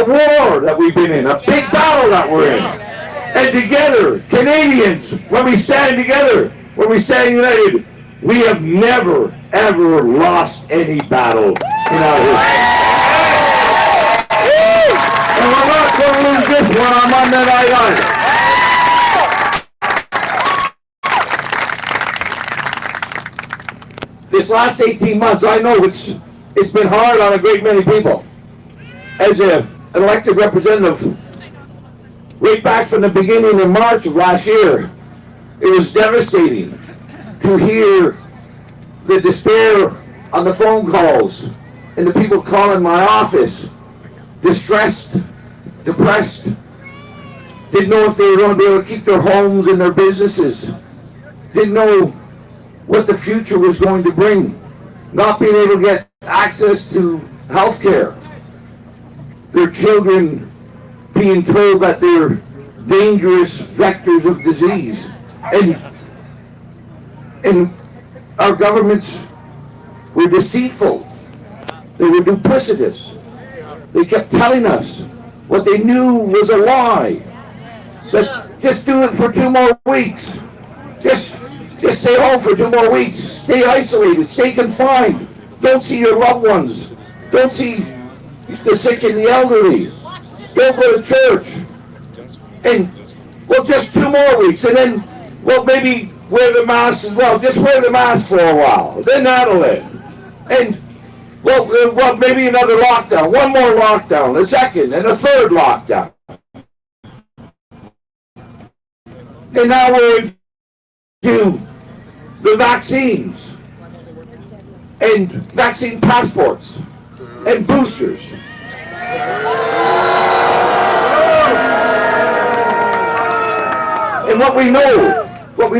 war that we've been in, a big battle that we're in. And together, Canadians, when we stand together, when we stand united, we have never, ever lost any battle in our history. And we're not going to lose this one on Monday night either. This last 18 months, I know it's been hard on a great many people. As an elected representative, right back from the beginning in March of last year, it was devastating to hear the despair on the phone calls and the people calling my office, distressed, depressed, didn't know if they were going to be able to keep their homes and their businesses, didn't know what the future was going to bring, not being able to get access to health care, their children being told that they're dangerous vectors of disease, and our governments were deceitful, they were duplicitous, they kept telling us what they knew was a lie, that just do it for 2 more weeks, just stay home for 2 more weeks, stay isolated, stay confined, don't see your loved ones, don't see the sick and the elderly, don't go to church, and well, just 2 more weeks, and then, well, maybe wear the mask as well, just wear the mask for a while, then that'll end, and well, maybe another lockdown, 1 more lockdown, a second, and a third lockdown, and now we're into the vaccines, and vaccine passports, and boosters. And what we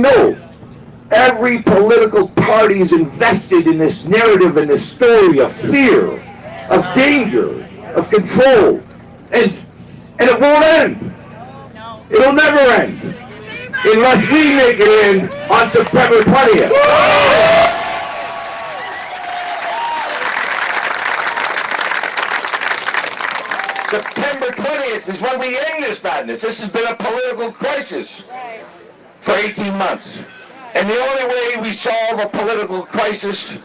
know, every political party is invested in this narrative and this story of fear, of danger, of control, and it won't end. It'll never end unless we make it end on September 20th. September 20th is when we end this madness. This has been a political crisis for 18 months. And the only way we solve a political crisis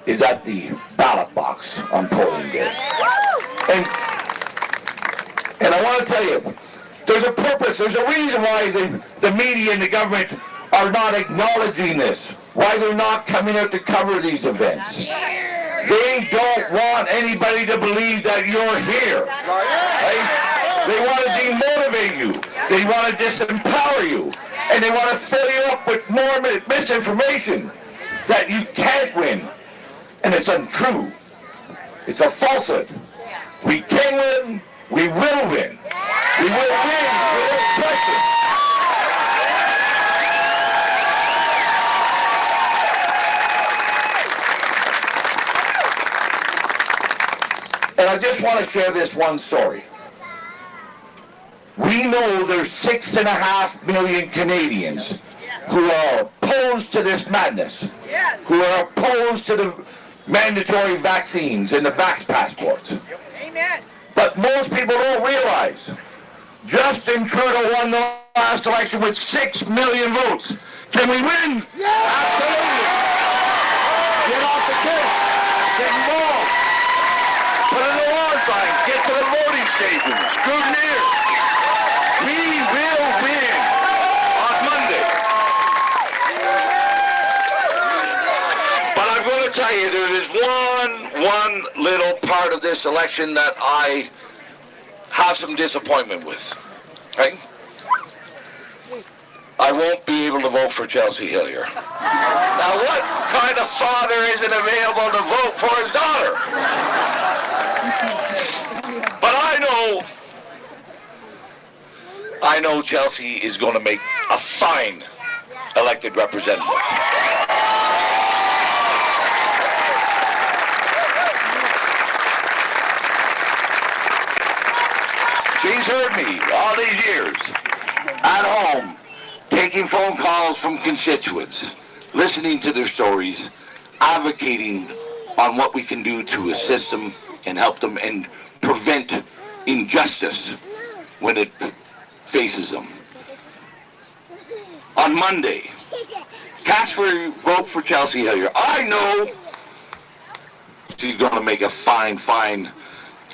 is at the ballot box on polling day. And I want to tell you, there's a purpose, there's a reason why the media and the government are not acknowledging this, why they're not coming out to cover these events. They don't want anybody to believe that you're here. Right? They want to demotivate you. They want to disempower you. And they want to fill you up with more misinformation that you can't win. And it's untrue. It's a falsehood. We can win. We will win. We will win without question. And I just want to share this one story. We know there's 6.5 million Canadians who are opposed to this madness, who are opposed to the mandatory vaccines and the vax passports. Amen. But most people don't realize Justin Trudeau won the last election with 6 million votes. Can we win? Yeah! Absolutely. Get off the court. Get involved. Put an alarm sign. Get to the voting station. Scrutineer. We will win on Monday. But I'm going to tell you, there is one little part of this election that I have some disappointment with. Okay? I won't be able to vote for Chelsea Hillier. Now, what kind of father isn't available to vote for his daughter? But I know Chelsea is going to make a fine elected representatives. She's heard me all these years at home, taking phone calls from constituents, listening to their stories, advocating on what we can do to assist them and help them and prevent injustice when it faces them. On Monday, vote for Chelsea Hillier. I know she's going to make a fine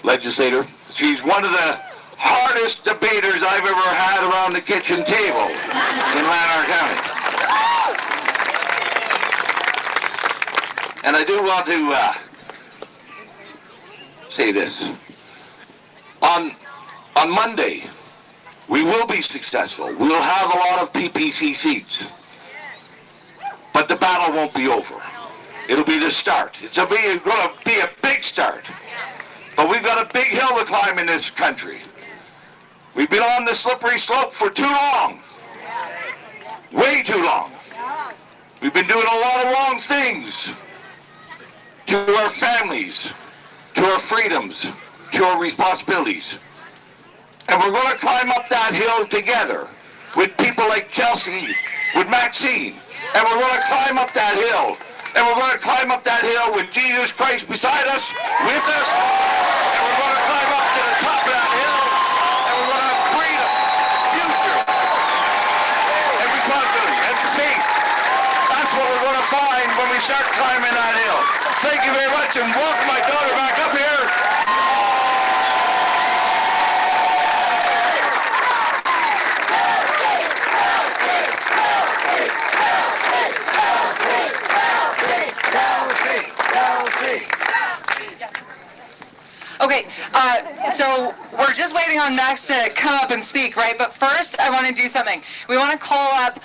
legislator. She's one of the hardest debaters I've ever had around the kitchen table in Lanark County. And I do want to say this. On Monday, we will be successful. We'll have a lot of PPC seats. But the battle won't be over. It'll be the start. It's going to be a big start. But we've got a big hill to climb in this country. We've been on the slippery slope for too long. Way too long. We've been doing a lot of wrong things to our families, to our freedoms, to our responsibilities. And we're going to climb up that hill together with people like Chelsea, with Maxime. And we're going to climb up that hill. And we're going to climb up that hill with Jesus Christ beside us, with us. And we're going to climb up to the top of that hill. And we're going to have freedom, future, and responsibility, and faith. That's what we're going to find when we start climbing that hill. Thank you very much, and welcome my daughter back up here. Okay, so we're just waiting on Max to come up and speak, right? But first, I want to do something. We want to call up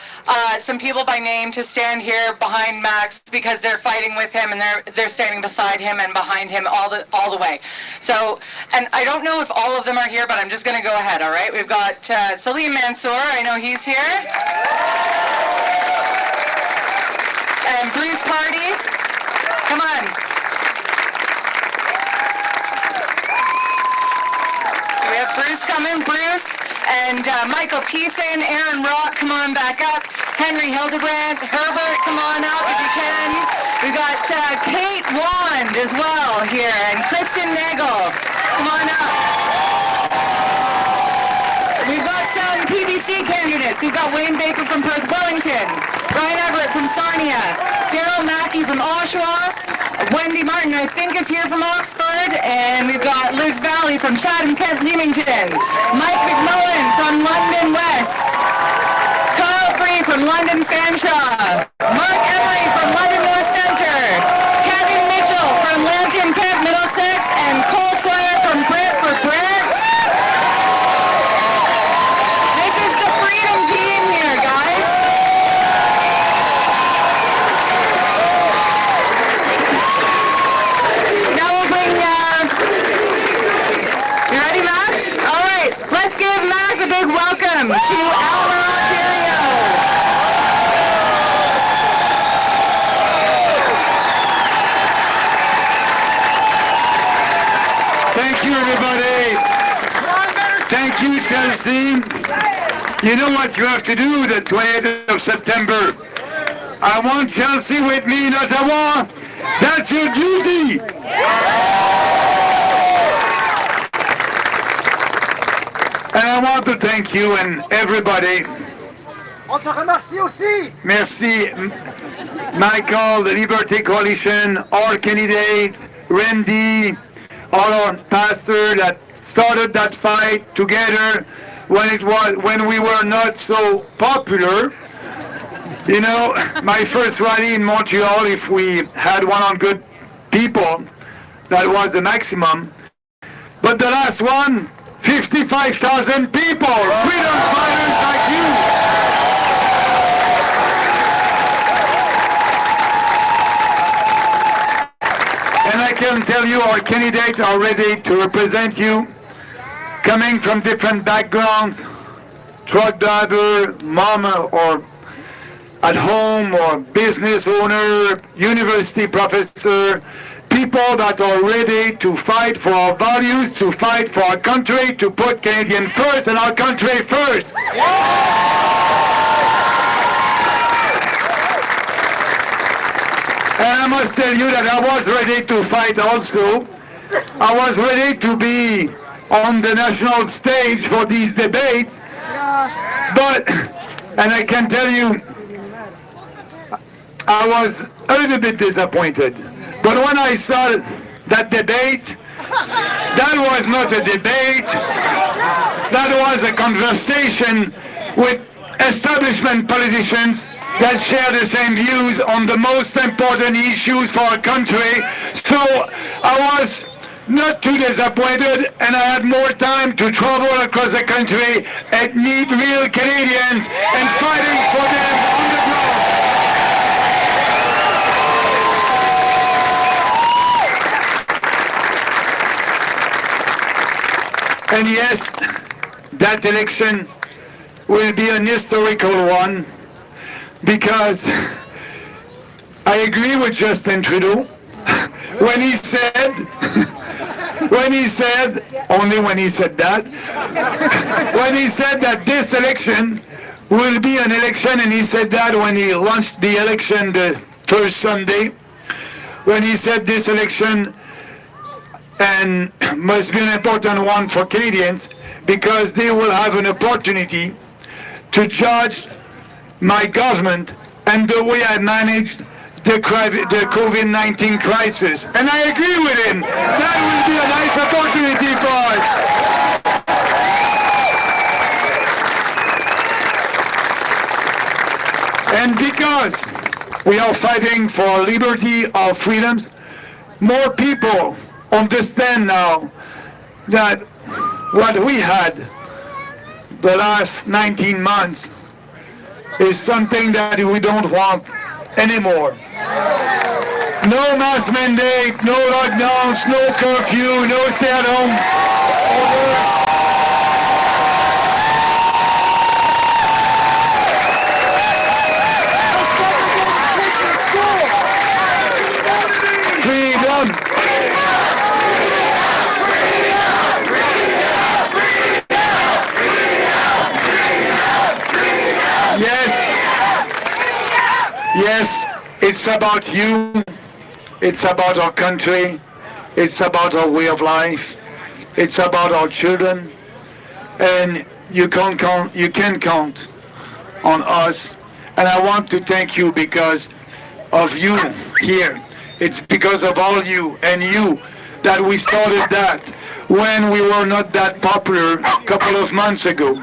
some people by name to stand here behind Max because they're fighting with him and they're standing beside him and behind him all the way. So, and I don't know if all of them are here, but I'm just going to go ahead, all right? We've got Salim Mansour. I know he's here. And Bruce Party. Come on. We have Bruce coming, Bruce, and Michael Thiessen, Aaron Rock, come on back up, Henry Hildebrand, Herbert, come on up if you can. We've got Kate Wand as well here, and Kristen Nagel, come on up. We've got some PPC candidates. We've got Wayne Baker from Perth Wellington, Brian Everett from Sarnia, Daryl Mackey from Oshawa, Wendy Martin, I think, is here from Oxford, and we've got Liz Valley from Chatham, Kent, Leamington, Mike McMullen from London West, Carl Free from London Fanshawe, Mark Emery from London North Centre, Kevin Mitchell from Lambton, Kent, Middlesex, and Cole Squire from Brantford, Brant. This is the Freedom Team here, guys. Let's give Max a big welcome to Elmer, Ontario. Thank you, everybody. Thank you, Chelsea. You know what you have to do the 28th of September. I want Chelsea with me in Ottawa. That's your duty. And I want to thank you and everybody. On te remercie aussi. Merci, Michael, the Liberty Coalition, all candidates, Randy, all our pastors that started that fight together when we were not so popular. You know, my first rally in Montreal, if we had 100 people, that was the maximum. But the last one, 55,000 people, freedom fighters like you. And I can tell you our candidates are ready to represent you, coming from different backgrounds, truck driver, mom or at home or business owner, university professor, people that are ready to fight for our values, to fight for our country, to put Canadian first and our country first. And I must tell you that I was ready to fight also. I was ready to be on the national stage for these debates. But, and I can tell you, I was a little bit disappointed. But when I saw that debate, that was not a debate. That was a conversation with establishment politicians that share the same views on the most important issues for our country. So I was not too disappointed, and I had more time to travel across the country and meet real Canadians and fighting for them on the ground. And yes, that election will be an historical one, because I agree with Justin Trudeau when he said, only when he said that, when he said that this election will be an election, and he said that when he launched the election the first Sunday, when he said this election and must be an important one for Canadians, because they will have an opportunity to judge my government and the way I managed the COVID-19 crisis. And I agree with him. That will be a nice opportunity for us. And because we are fighting for liberty, our freedoms, more people understand now that what we had the last 19 months is something that we don't want anymore. No mask mandate, no lockdowns, no curfew, no stay-at-home orders. Freedom. Yes, it's about you, it's about our country, it's about our way of life, it's about our children, and you can count on us. And I want to thank you because of you here. It's because of all you and you that we started that when we were not that popular a couple of months ago.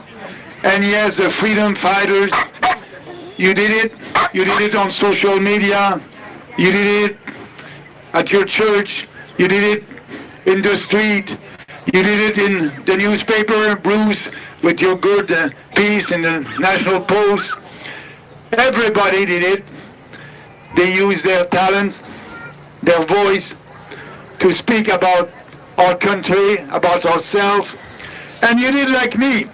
And yes, the freedom fighters, you did it. You did it on social media. You did it at your church. You did it in the street. You did it in the newspaper, Bruce, with your good piece in the National Post. Everybody did it. They used their talents, their voice to speak about our country, about ourselves. And you did like me.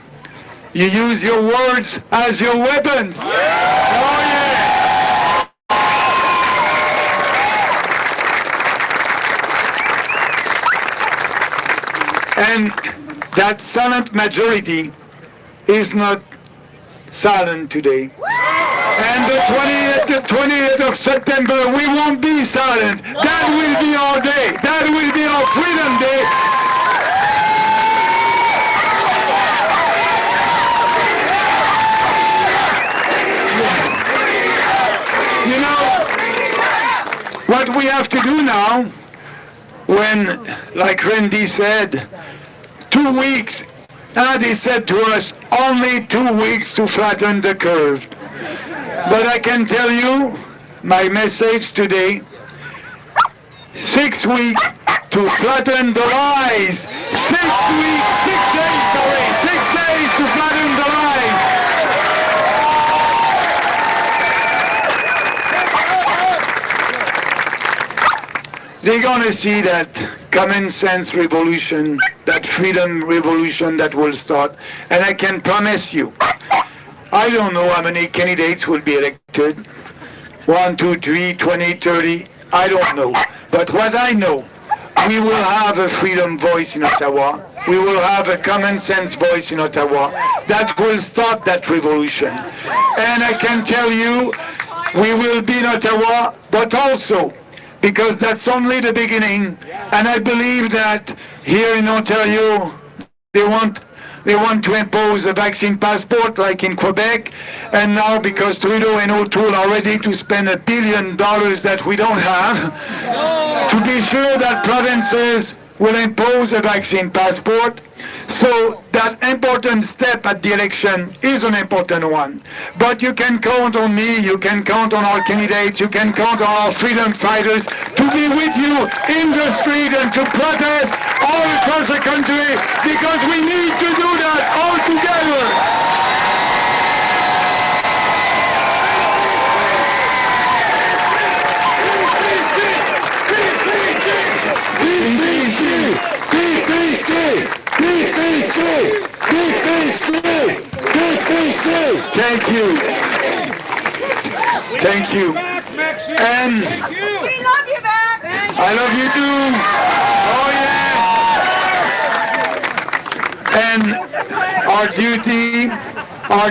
You use your words as your weapons. Oh, yeah. And that silent majority is not silent today. And the 20th of September, we won't be silent. That will be our day. That will be our Freedom Day. You know, what we have to do now, when, like Randy said, 2 weeks, they said to us, only 2 weeks to flatten the curve. But I can tell you, my message today, 6 weeks to flatten the lies. 6 weeks, 6 days, sorry, 6 days to flatten the lies. They're gonna see that common sense revolution, that freedom revolution that will start. And I can promise you, I don't know how many candidates will be elected. 1, 2, 3, 20, 30. I don't know. But what I know, we will have a freedom voice in Ottawa. We will have a common sense voice in Ottawa that will start that revolution. And I can tell you, we will be in Ottawa, but also, because that's only the beginning, and I believe that here in Ontario, they want to impose a vaccine passport like in Quebec, and now because Trudeau and O'Toole are ready to spend $1 billion that we don't have, to be sure that provinces will impose a vaccine passport. So that important step at the election is an important one. But you can count on me, you can count on our candidates, you can count on our freedom fighters to be with you in the street and to protest all across the country, because we need to do that all together. Thank you. Thank you. And We love you, Max. I love you too. Oh yeah. And our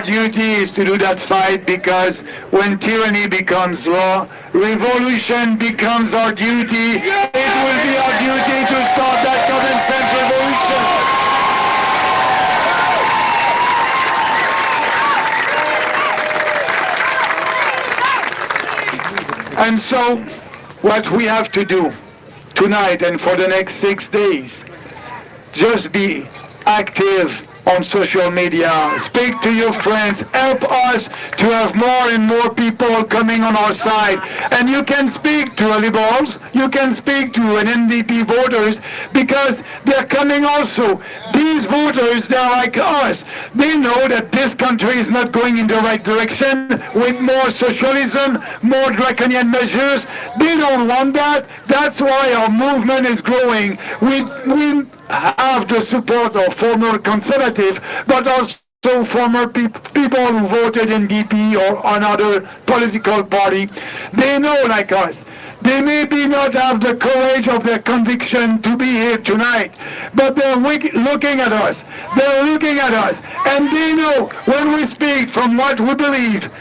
duty is to do that fight, because when tyranny becomes law, revolution becomes our duty. It will be our duty to start that common sense revolution. And so, what we have to do tonight and for the next 6 days, just be active on social media, speak to your friends, help us to have more and more people coming on our side. And you can speak to liberals, you can speak to an NDP voters, because they're coming also. These voters, they're like us. They know that this country is not going in the right direction with more socialism, more draconian measures. They don't want that. That's why our movement is growing. We have the support of former conservative, but also former people who voted in DP or another political party. They know, like us, they maybe not have the courage of their conviction to be here tonight, but they're looking at us. They're looking at us, and they know when we speak from what we believe,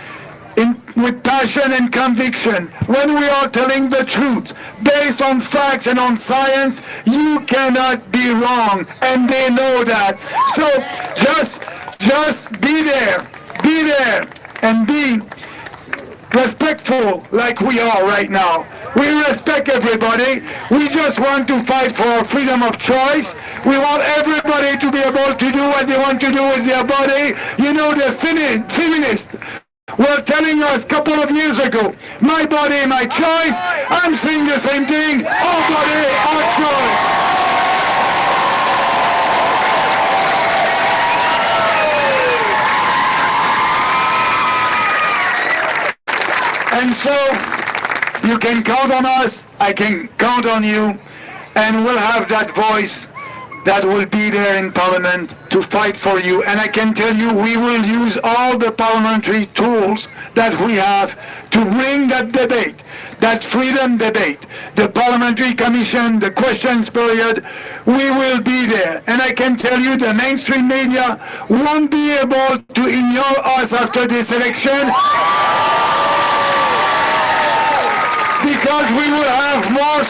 with passion and conviction, when we are telling the truth, based on facts and on science, you cannot be wrong, and they know that. So just be there, and be respectful like we are right now. We respect everybody. We just want to fight for our freedom of choice. We want everybody to be able to do what they want to do with their body. You know, the feminists were telling us a couple of years ago, my body, my choice. I'm saying the same thing, our body, our choice. And so, you can count on us, I can count on you, and we'll have that voice that will be there in Parliament to fight for you. And I can tell you, we will use all the parliamentary tools that we have to bring that debate, that freedom debate, the parliamentary commission, the questions period. We will be there. And I can tell you, the mainstream media won't be able to ignore us after this election, because we will have more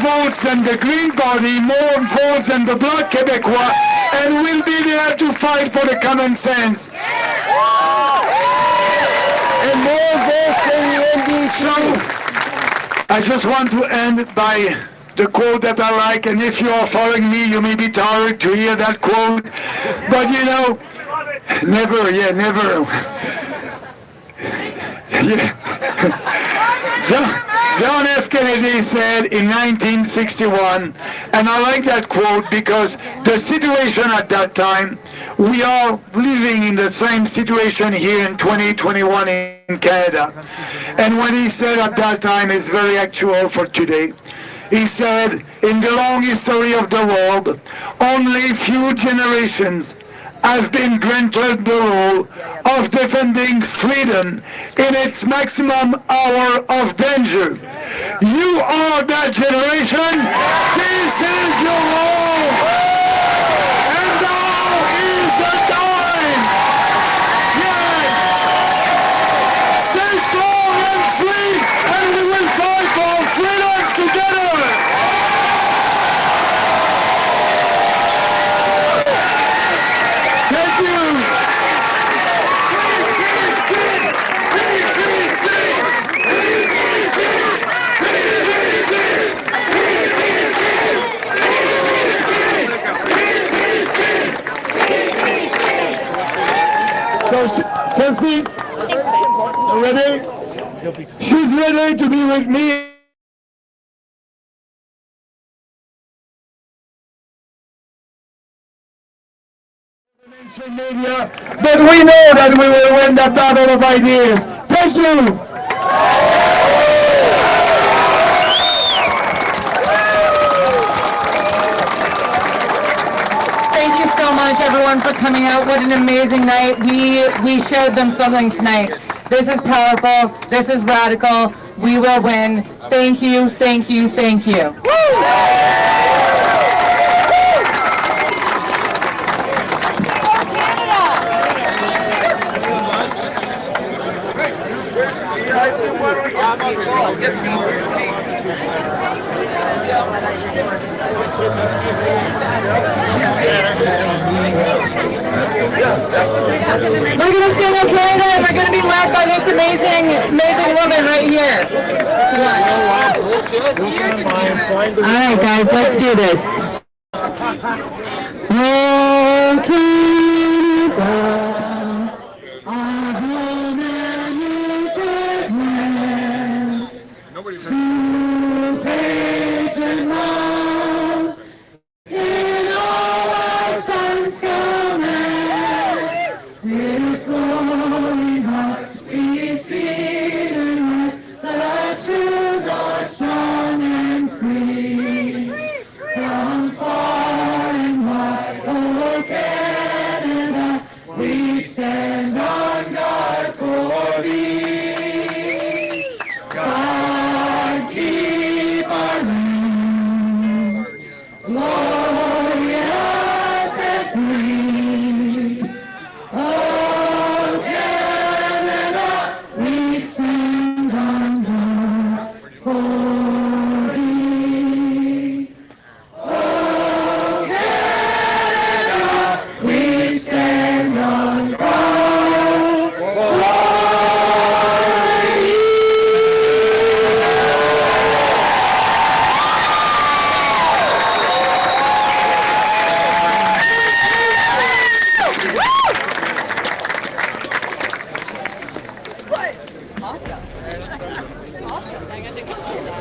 votes than the Green Party, more votes than the Bloc Québécois, and we'll be there to fight for the common sense. And more votes than the NDP. So, I just want to end by the quote that I like, and if you are following me, you may be tired to hear that quote, but you know, never. John F. Kennedy said in 1961, and I like that quote because the situation at that time, we are living in the same situation here in 2021 in Canada. And what he said at that time is very actual for today. He said, in the long history of the world, only few generations has been granted the role of defending freedom in its maximum hour of danger. You are that generation. This is your role. And now is the time. Yes. Stay strong and free, and we will fight for freedom together. Thank you. So Chelsea, ready? She's ready to be with me. Media, but we know that we will win that battle of ideas. Thank you. Thank you so much, everyone, for coming out. What an amazing night. We showed them something tonight. This is powerful. This is radical. We will win. Thank you, thank you, thank you. We're going to stand up Canada, and we're going to be led by this amazing woman right here. All right, guys, let's do this. Oh, Canada, our home and native land. Through patient love, in all our sons command, with glowing hearts we see and rest, the true God strong and free. From far and wide, oh Canada, we stand on guard for thee. God keep our land glorious and free. Oh Canada, we stand on guard for thee. Oh Canada, we stand on guard for thee. Awesome. Awesome.